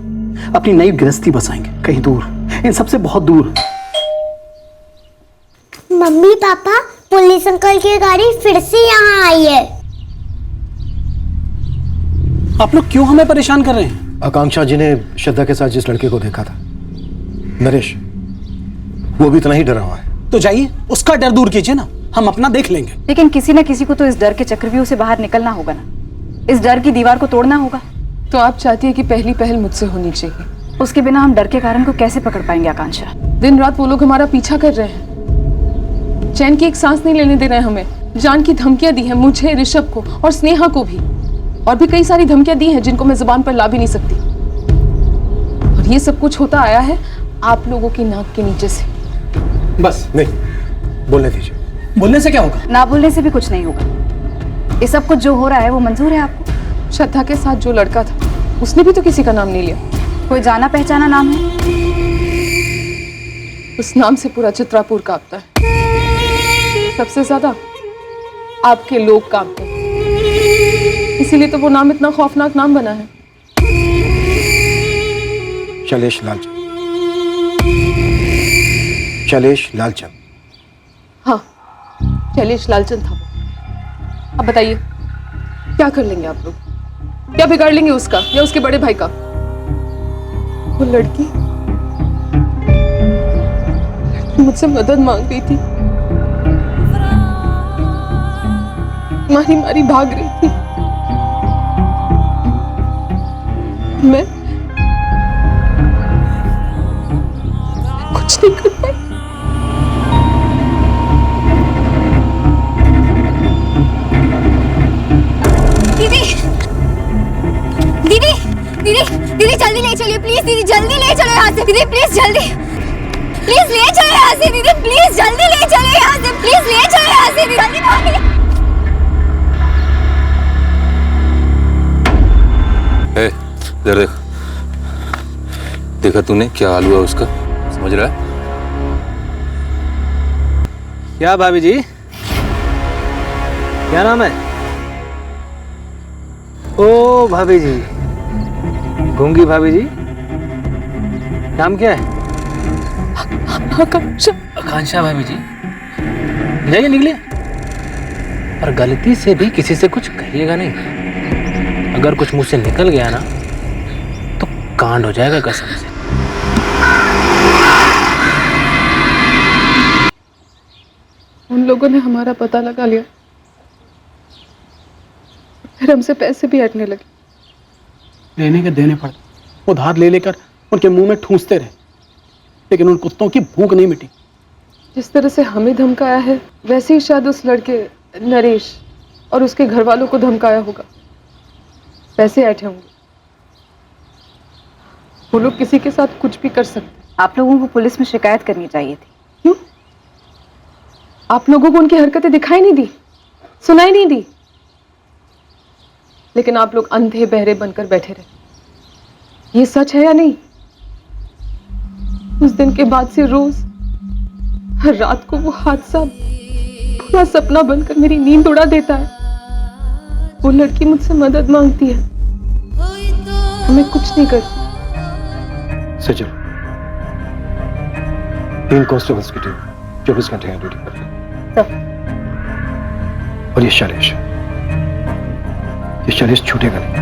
अपनी नई गृहस्थी बसाएंगे, कहीं दूर, इन सबसे बहुत दूर। मम्मी पापा, पुलिस अंकल की गाड़ी फिर से यहाँ आई है। आप लोग क्यों हमें परेशान कर रहे हैं? आकांक्षा जी ने श्रद्धा के साथ जिस लड़के को देखा था, नरेश, वो भी इतना ही डरा हुआ है। तो जाइए उसका डर दूर कीजिए ना, हम अपना देख लेंगे। लेकिन किसी न किसी को तो इस डर के चक्रव्यूह से बाहर निकलना होगा ना, इस डर की दीवार को तोड़ना होगा। तो आप चाहती है कि पहली पहल मुझसे होनी चाहिए? उसके बिना हम डर के कारण को कैसे पकड़ पाएंगे आकांक्षा? दिन रात वो लोग हमारा पीछा कर रहे हैं, चैन की एक सांस नहीं लेने दे रहे हैं हमें। जान की धमकियां दी हैं मुझे, ऋषभ को और स्नेहा को भी, और भी कई सारी धमकियां दी हैं जिनको मैं जुबान पर ला भी नहीं सकती। और ये सब कुछ होता आया है आप लोगों की नाक के नीचे से। बस नहीं, बोलने दीजिए। बोलने से क्या होगा? ना बोलने से भी कुछ नहीं होगा। ये सब कुछ जो हो रहा है वो मंजूर है आपको? श्रद्धा के साथ जो लड़का था उसने भी तो किसी का नाम नहीं लिया। कोई जाना पहचाना नाम है? उस नाम से पूरा चित्रापुर कांपता है। सबसे ज्यादा आपके लोग कांपते हैं, इसीलिए तो वो नाम इतना खौफनाक नाम बना है। शैलेश लालचंद। शैलेश लालचंद। हाँ, शैलेश लालचंद था वो। अब बताइए क्या कर लेंगे आप लोग? क्या बिगाड़ लेंगे उसका या उसके बड़े भाई का? वो लड़की मुझसे मदद मांग रही थी, मारी मारी भाग रही थी। मैं कुछ नहीं कर पाई। दीदी दीदी दीदी दीदी जल्दी ले चलिए प्लीज। दीदी जल्दी ले चलो यहाँ से। दीदी प्लीज जल्दी, प्लीज ले चलो यहाँ से। दीदी प्लीज जल्दी ले चलो यहाँ से। प्लीज ले चलो यहाँ से। दीदी जल्दी भागिए। इधर देख, देखा तूने क्या हाल हुआ उसका? समझ रहा है? क्या भाभी जी, क्या नाम है? ओ भाभी जी, गूंगी भाभी जी, नाम क्या है? आकांक्षा। आकांक्षा भाभी जी, जाइए निकलिए, और गलती से भी किसी से कुछ कहिएगा नहीं। अगर कुछ मुंह से निकल गया ना तो कांड हो जाएगा कसम से। उन लोगों ने हमारा पता लगा लिया, फिर हमसे पैसे भी हटने लगे। लेने के देने पड़े, उधार ले लेकर उनके मुंह में ठूंसते रहे, लेकिन उन कुत्तों की भूख नहीं मिटी। जिस तरह से हमें धमकाया है, वैसे ही शायद उस लड़के नरेश और उसके घर वालों को धमकाया होगा। पैसे ऐठे होंगे। वो लोग किसी के साथ कुछ भी कर सकते। आप लोगों को पुलिस में शिकायत करनी चाहिए थी। क्यों? आप लोगों को उनकी हरकतें दिखाई नहीं दी, सुनाई नहीं दी, लेकिन आप लोग अंधे बहरे बनकर बैठे रहे। ये सच है या नहीं? उस दिन के बाद से रोज हर रात को वो हादसा पूरा सपना बनकर मेरी नींद उड़ा देता है। वो लड़की मुझसे मदद मांगती है, मैं कुछ नहीं करती। सचिन, 3 कांस्टेबल्स की टीम 24 घंटे यहाँ ड्यूटी कर रही है। और ये शैलेश छूटेगा नहीं।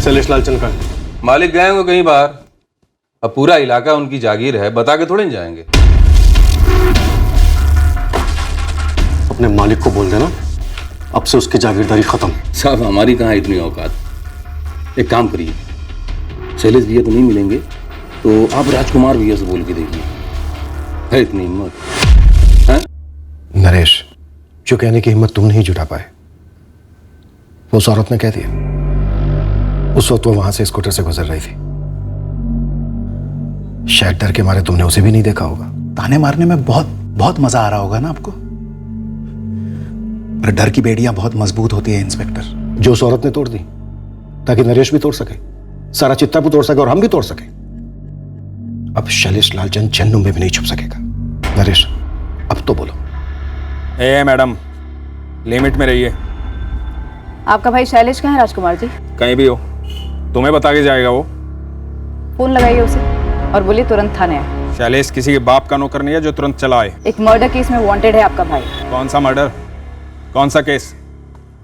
शैलेश लालचंद का मालिक गए होंगे कहीं बाहर। अब पूरा इलाका उनकी जागीर है, बता के थोड़े नहीं जाएंगे। अपने मालिक को बोल देना अब से उसकी जागीरदारी खत्म। साहब हमारी कहाँ इतनी औकात। एक काम करिए, शैलेश भैया तो नहीं मिलेंगे तो आप राजकुमार भैया से बोल के देखिए, है इतनी हिम्मत है? नरेश, जो कहने की हिम्मत तुम नहीं जुटा पाए वो उस औरत ने कह दिया। उस वक्त वो वहां से स्कूटर से गुजर रही थी। शायद डर के मारे तुमने उसे भी नहीं देखा होगा। ताने मारने में बहुत बहुत मजा आ रहा होगा ना आपको? पर डर की बेड़ियां बहुत मजबूत होती है इंस्पेक्टर। जो उस औरत ने तोड़ दी ताकि नरेश भी तोड़ सके, सारा चित्तापुर तोड़ सके और हम भी तोड़ सके। अब शैलेश लालचंद जन्नू में भी नहीं छुप सकेगा। नरेश, अब तो बोलो। मैडम, लिमिट में रहिए। आपका भाई शैलेश कहाँ है राजकुमार जी? कहीं भी हो, तुम्हें बता के जाएगा वो। फोन लगाइए उसे और बोलिए तुरंत थाने आए। शैलेश किसी के बाप का नौकर नहीं है जो तुरंत चला आए। एक मर्डर केस में वांटेड है आपका भाई। कौन सा मर्डर, कौन सा केस?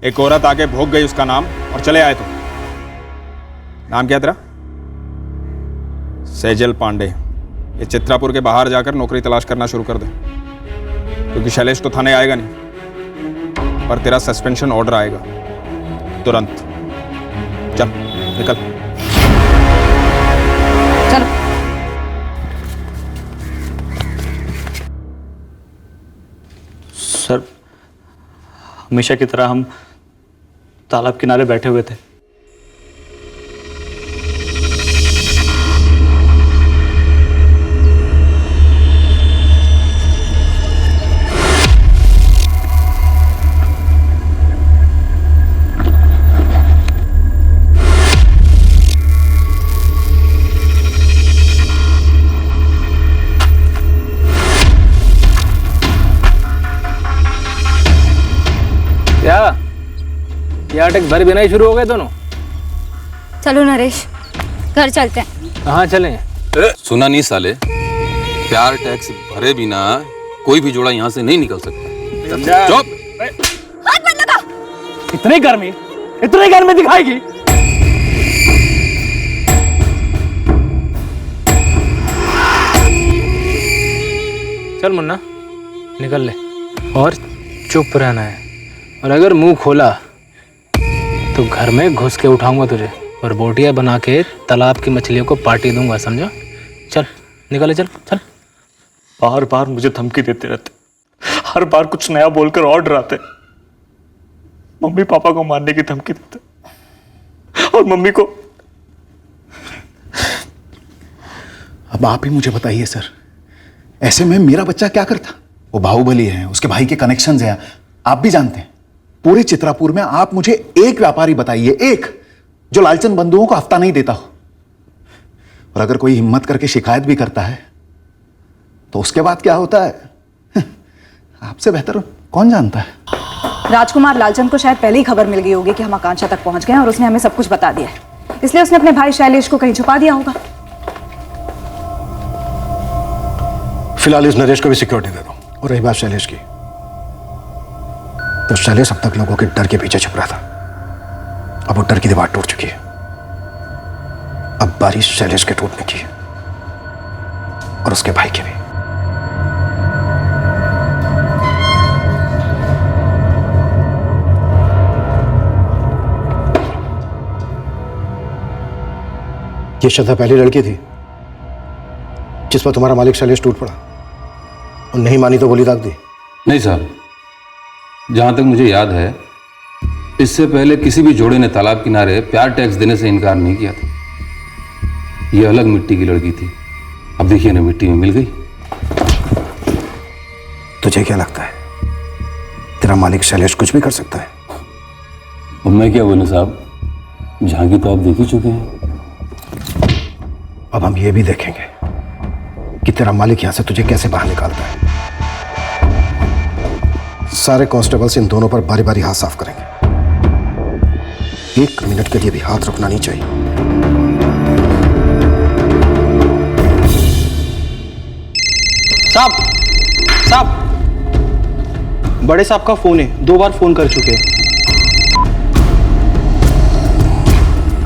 एक औरत आके भोग गई उसका नाम और चले आए तुम। नाम क्या तेरा? सेजल पांडे। ये चित्रापुर के बाहर जाकर नौकरी तलाश करना शुरू कर दे, क्योंकि शैलेश तो थाने आएगा नहीं, पर तेरा सस्पेंशन ऑर्डर आएगा तुरंत। चल निकल। चलो। सर, हमेशा की तरह हम तालाब किनारे बैठे हुए थे। क्या अटक भर बिना ही शुरू हो गए दोनों? चलो नरेश, घर चलते हैं। कहाँ चलें? सुना नहीं साले, प्यार टैक्स भरे बिना कोई भी जोड़ा यहाँ से नहीं निकल सकता। चुप। हाथ मत लगा। इतनी गर्मी, इतने घर में दिखाएगी? चल मुन्ना निकल ले और चुप रहना है, और अगर मुंह खोला तो घर में घुस के उठाऊंगा तुझे और बोटियां बना के तालाब की मछलियों को पार्टी दूंगा, समझा? चल निकले, चल चल। बार बार मुझे धमकी देते रहते, हर बार कुछ नया बोलकर और डराते। मम्मी पापा को मारने की धमकी देते और मम्मी को। अब आप ही मुझे बताइए सर, ऐसे में मेरा बच्चा क्या करता? वो बाहुबली है, उसके भाई के कनेक्शंस हैं, आप भी जानते हैं। पूरे चित्रापुर में आप मुझे एक व्यापारी बताइए, एक, जो लालचंद बंधुओं को हफ्ता नहीं देता हो। और अगर कोई हिम्मत करके शिकायत भी करता है तो उसके बाद क्या होता है आपसे बेहतर कौन जानता है? राजकुमार लालचंद को शायद पहले ही खबर मिल गई होगी कि हम आकांक्षा तक पहुंच गए हैं और उसने हमें सब कुछ बता दिया है, इसलिए उसने अपने भाई शैलेश को कहीं छुपा दिया होगा। फिलहाल इस नरेश को भी सिक्योरिटी दे दो। और रही बात शैलेश की, तो शैलेश अब तक लोगों के डर के पीछे छुप रहा था, अब वो डर की दीवार टूट चुकी है। अब बारिश शैलेश के टूटने की है और उसके भाई की भी। ये श्रद्धा पहली लड़की थी जिस पर तुम्हारा मालिक शैलेश टूट पड़ा और नहीं मानी तो गोली दाग दी? नहीं साहब, जहां तक मुझे याद है इससे पहले किसी भी जोड़े ने तालाब किनारे प्यार टैक्स देने से इनकार नहीं किया था। ये अलग मिट्टी की लड़की थी, अब देखिए ना मिट्टी में मिल गई। तुझे क्या लगता है तेरा मालिक शैलेश कुछ भी कर सकता है? अब मैं क्या बोलूं साहब, झांकी तो आप देख ही चुके हैं। अब हम ये भी देखेंगे कि तेरा मालिक यहां से तुझे कैसे बाहर निकालता है। सारे कांस्टेबल्स इन दोनों पर बारी बारी हाथ साफ करेंगे, 1 मिनट के लिए भी हाथ रुकना नहीं चाहिए। साहब, साहब, बड़े साहब का फोन है, 2 बार फोन कर चुके हैं।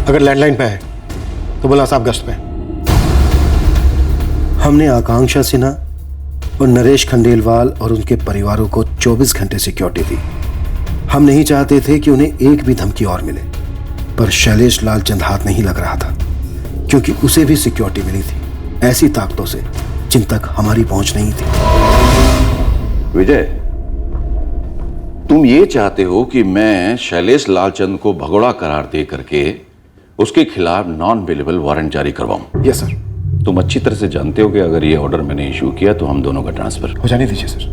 अगर लैंडलाइन पे है तो बोला साहब गश्त पे। हमने आकांक्षा सिन्हा और नरेश खंडेलवाल और उनके परिवारों को 24 घंटे सिक्योरिटी दी। हम नहीं चाहते थे कि उन्हें एक भी धमकी और मिले, पर शैलेश लालचंद हाथ नहीं लग रहा था क्योंकि उसे भी सिक्योरिटी मिली थी ऐसी ताकतों से जिन तक हमारी पहुंच नहीं थी। विजय, तुम ये चाहते हो कि मैं शैलेश लालचंद को भगोड़ा करार दे करके उसके खिलाफ नॉन अवेलेबल वारंट जारी करवाऊं? Yes sir. तुम अच्छी तरह से जानते हो कि अगर ये ऑर्डर मैंने इशू किया तो हम दोनों का ट्रांसफर हो जाने दीजिए सर।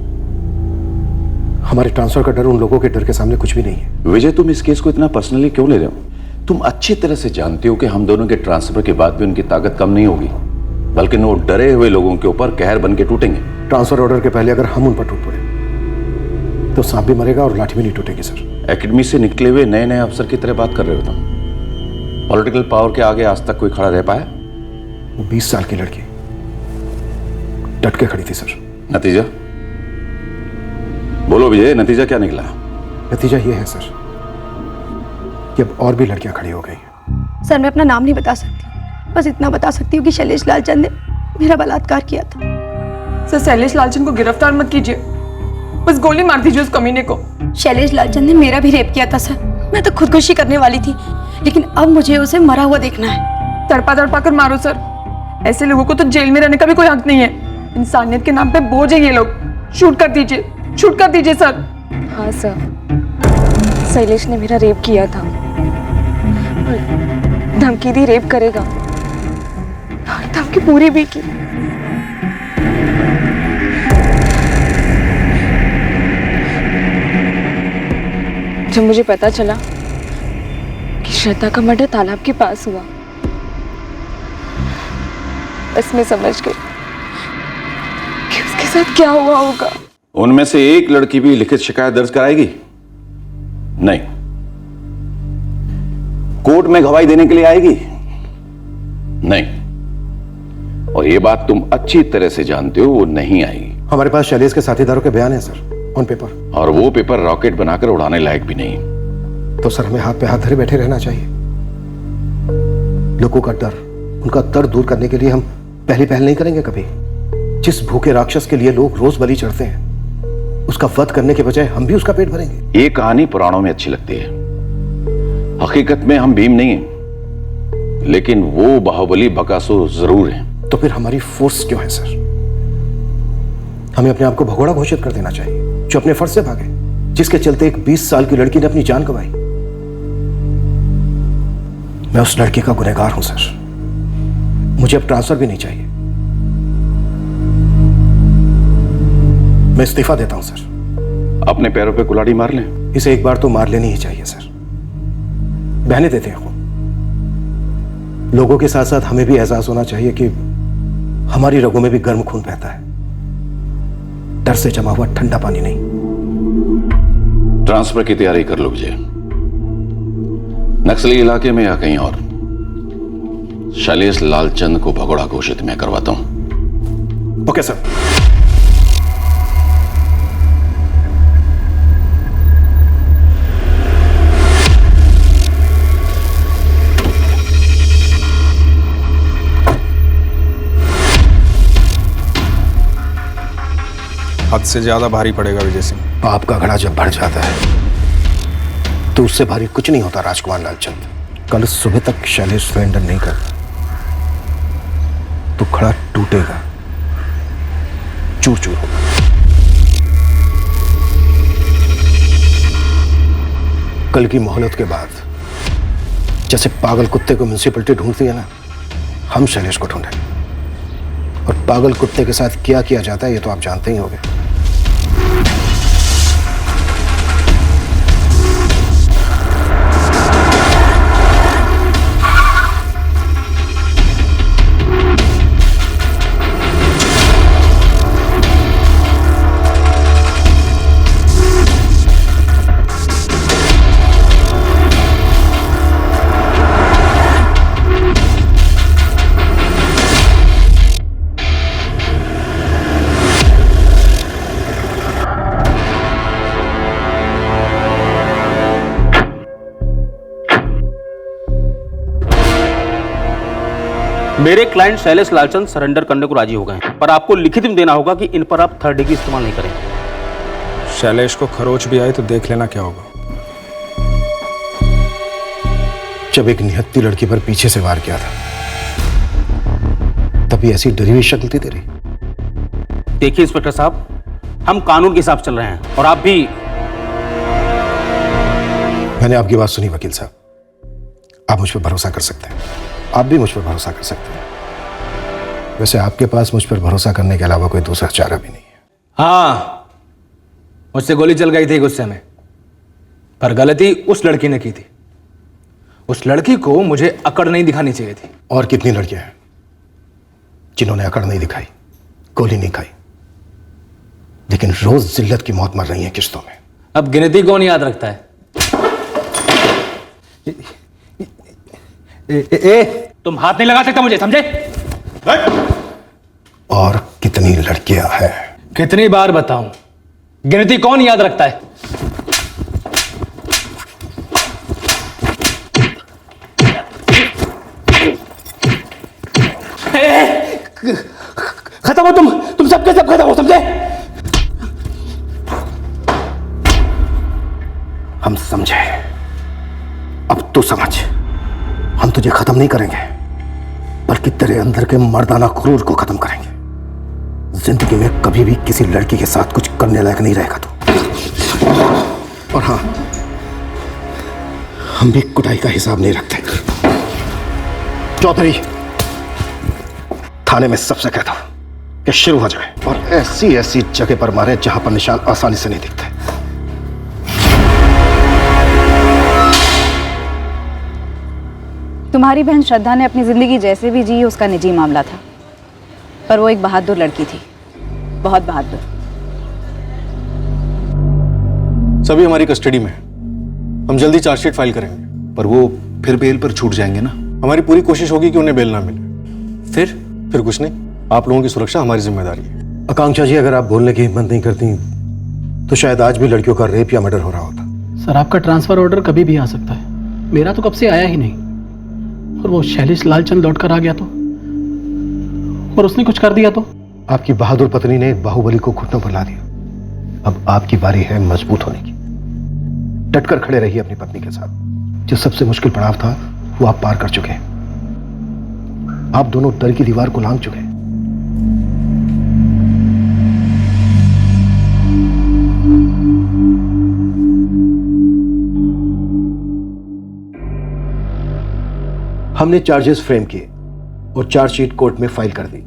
हमारे ट्रांसफर का डर उन लोगों के डर के सामने कुछ भी नहीं है। विजय, तुम इस केस को इतना पर्सनली क्यों ले रहे हो? तुम अच्छी तरह से जानते हो कि हम दोनों के ट्रांसफर के बाद भी उनकी ताकत कम नहीं होगी, बल्कि वो डरे हुए लोगों के ऊपर कहर बन के टूटेंगे। ट्रांसफर ऑर्डर के पहले अगर हम उन पर टूट पड़े तो सांप भी मरेगा और लाठी भी नहीं टूटेगी सर। एकेडमी से निकले हुए नए नए अफसर की तरह बात कर रहे हो तुम। पॉलिटिकल पावर के आगे आज तक कोई खड़ा रह पाया? वो 20 साल की लड़की डट के खड़ी थी सर। नतीजा बोलो विजय, नतीजा क्या निकला? नतीजा ये है सर कि अब और भी लड़कियां खड़ी हो गई हैं। सर मैं अपना नाम नहीं बता सकती, बस इतना बता सकती हूँ कि शैलेश लालचंद ने मेरा बलात्कार किया था। सर शैलेश लालचंद को गिरफ्तार मत कीजिए, बस गोली मार दीजिए उस कमीने को। शैलेश लालचंद ने मेरा भी रेप किया था सर, मैं तो खुदकुशी करने वाली थी, लेकिन अब मुझे उसे मरा हुआ देखना है। तड़पा तड़पा कर मारो सर, ऐसे लोगों को तो जेल में रहने का भी कोई हक नहीं है। इंसानियत के नाम पे बोझ है ये लोग। शूट कर दीजिए, शूट कर दीजिए सर। हाँ सर, शैलेश ने मेरा रेप किया था, धमकी दी रेप करेगा, धमकी पूरी भी की। जब मुझे पता चला कि श्रद्धा का मर्डर तालाब के पास हुआ, बस मैं समझ गई कि उसके साथ क्या हुआ होगा। उनमें से एक लड़की भी लिखित शिकायत दर्ज कराएगी? नहीं। कोर्ट में गवाही देने के लिए आएगी? नहीं। और ये बात तुम अच्छी तरह से जानते हो, वो नहीं आएगी। हमारे पास शैलेश के साथीदारों के बयान है सर, ऑन पेपर। और वो पेपर रॉकेट बनाकर उड़ाने लायक भी नहीं। तो सर हमें हाथ पे हाथ धरे बैठे रहना चाहिए। लोगों का डर, उनका दर्द दूर करने के लिए हम पहली पहल नहीं करेंगे कभी? जिस भूखे राक्षस के लिए लोग रोज बलि चढ़ते हैं, उसका वध करने के बजाय हम भी उसका पेट भरेंगे। ये कहानी पुराणों में अच्छी लगती है, हकीकत में हम भीम नहीं हैं, लेकिन वो बाहुबली बकासुर जरूर हैं। तो फिर हमारी फोर्स क्यों है सर? हमें अपने आप को भगोड़ा घोषित कर देना चाहिए, जो अपने फर्ज से भागे, जिसके चलते एक 20 साल की लड़की ने अपनी जान गंवाई। मैं उस लड़की का गुनहगार हूं सर। मुझे अब ट्रांसफर भी नहीं चाहिए। मैं इस्तीफा देता हूं सर। अपने पैरों पे कुल्हाड़ी मार लें। इसे एक बार तो मार लेनी ही चाहिए सर। बहने देते हैं खून। लोगों के साथ साथ हमें भी एहसास होना चाहिए कि हमारी रगों में भी गर्म खून बहता है, डर से जमा हुआ ठंडा पानी नहीं। ट्रांसफर की तैयारी कर लो विजय। नक्सली इलाके में या कहीं और शैलेश लालचंद को भगोड़ा घोषित मैं करवाता हूं। Okay sir. हद से ज्यादा भारी पड़ेगा विजय सिंह। पाप का घड़ा जब बढ़ जाता है तो उससे भारी कुछ नहीं होता राजकुमार लालचंद। कल सुबह तक शैलेश सरेंडर नहीं करता तो घड़ा टूटेगा, चूर चूर होगा। कल की मोहलत के बाद जैसे पागल कुत्ते को म्युनिसिपैलिटी ढूंढती है ना, हम शैलेश को ढूंढेंगे। और पागल कुत्ते के साथ क्या किया जाता है ये तो आप जानते ही होंगे। मेरे क्लाइंट शैलेश लालचंद सरेंडर करने को राजी हो गए हैं, पर आपको लिखित में देना होगा कि इन पर आप थर्ड डिग्री इस्तेमाल नहीं करेंगे। शैलेश को खरोच भी आई तो देख लेना क्या होगा। जब एक निहत्ती लड़की पर पीछे से वार किया था तभी ऐसी डरी हुई शक्ल थी तेरी। देखिए इंस्पेक्टर साहब, हम कानून के हिसाब से चल रहे हैं और आप भी। मैंने आपकी बात सुनी वकील साहब। आप मुझ पर भरोसा कर सकते हैं, आप भी मुझ पर भरोसा कर सकते हैं। वैसे आपके पास मुझ पर भरोसा करने के अलावा कोई दूसरा चारा भी नहीं है। हाँ, मुझसे गोली चल गई थी गुस्से में, पर गलती उस लड़की ने की थी। उस लड़की को मुझे अकड़ नहीं दिखानी चाहिए थी। और कितनी लड़कियां हैं जिन्होंने अकड़ नहीं दिखाई, गोली नहीं खाई, लेकिन रोज जिल्लत की मौत मर रही है किश्तों में। अब गिनती कौन याद रखता है? तुम हाथ नहीं लगा सकता मुझे, समझे? और कितनी लड़कियां हैं? कितनी बार बताऊं, गिनती कौन याद रखता है? खत्म हो तुम सबके सब खत्म हो, समझे? हम समझे, अब तू समझ। हम तुझे खत्म नहीं करेंगे, बल्कि तेरे अंदर के मर्दाना क्रूर को खत्म करेंगे। जिंदगी में कभी भी किसी लड़की के साथ कुछ करने लायक नहीं रहेगा तू। और हाँ, हम भी कुटाई का हिसाब नहीं रखते। चौधरी, थाने में सबसे कहता हूं कि शुरू हो जाए और ऐसी ऐसी जगह पर मारे जहां पर निशान आसानी से नहीं दिखते। तुम्हारी बहन श्रद्धा ने अपनी जिंदगी जैसे भी जी उसका निजी मामला था, पर वो एक बहादुर लड़की थी, बहुत बहादुर। सभी हमारी कस्टडी में। हम जल्दी चार्जशीट फाइल करेंगे। पर वो फिर बेल पर छूट जाएंगे ना? हमारी पूरी कोशिश होगी कि उन्हें बेल ना मिले। फिर कुछ नहीं, आप लोगों की सुरक्षा हमारी जिम्मेदारी है। आकांक्षा जी, अगर आप बोलने की हिम्मत नहीं करती तो शायद आज भी लड़कियों का रेप या मर्डर हो रहा होता। सर आपका ट्रांसफर ऑर्डर कभी भी आ सकता है, मेरा तो कब से आया ही नहीं। और वो शैलेश लालचंद लौट कर आ गया तो, और उसने कुछ कर दिया तो? आपकी बहादुर पत्नी ने एक बाहुबली को घुटनों पर ला दिया। अब आपकी बारी है मजबूत होने की। डटकर खड़े रहिए अपनी पत्नी के साथ। जो सबसे मुश्किल पड़ाव था वो आप पार कर चुके हैं। आप दोनों डर की दीवार को लांघ चुके हैं। हमने चार्जेस फ्रेम किए और चार्जशीट कोर्ट में फाइल कर दी।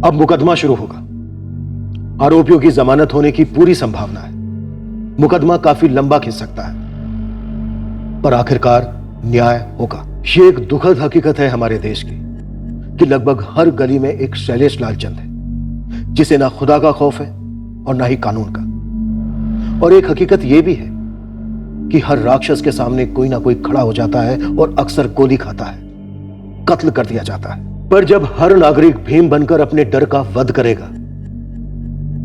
अब मुकदमा शुरू होगा। आरोपियों की जमानत होने की पूरी संभावना है। मुकदमा काफी लंबा खिंच सकता है, पर आखिरकार न्याय होगा। ये एक दुखद हकीकत है हमारे देश की कि लगभग हर गली में एक शैलेश लालचंद है जिसे ना खुदा का खौफ है और ना ही कानून का। और एक हकीकत यह भी है कि हर राक्षस के सामने कोई ना कोई खड़ा हो जाता है और अक्सर गोली खाता है, कत्ल कर दिया जाता है। पर जब हर नागरिक भीम बनकर अपने डर का वध करेगा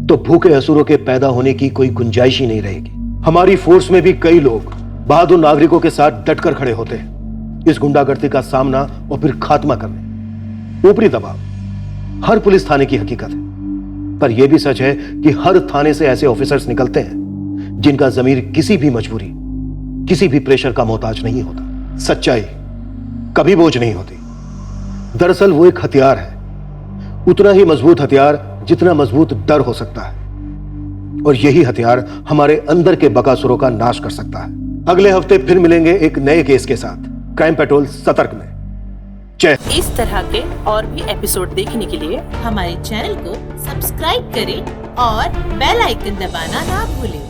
तो भूखे असुरों के पैदा होने की कोई गुंजाइश ही नहीं रहेगी। हमारी फोर्स में भी कई लोग बहादुर नागरिकों के साथ डटकर खड़े होते हैं इस गुंडागर्दी का सामना और फिर खात्मा करने। ऊपरी दबाव हर पुलिस थाने की हकीकत है, पर यह भी सच है कि हर थाने से ऐसे ऑफिसर्स निकलते हैं जिनका जमीर किसी भी मजबूरी, किसी भी प्रेशर का मोहताज नहीं होता। सच्चाई कभी बोझ नहीं होती। दरअसल वो एक हथियार है, उतना ही मजबूत हथियार जितना मजबूत डर हो सकता है। और यही हथियार हमारे अंदर के बकासुरों का नाश कर सकता है। अगले हफ्ते फिर मिलेंगे एक नए केस के साथ क्राइम पेट्रोल सतर्क में। जय। इस तरह के और भी एपिसोड देखने के लिए हमारे चैनल को सब्सक्राइब करें और बेल आइकन दबाना ना भूलें।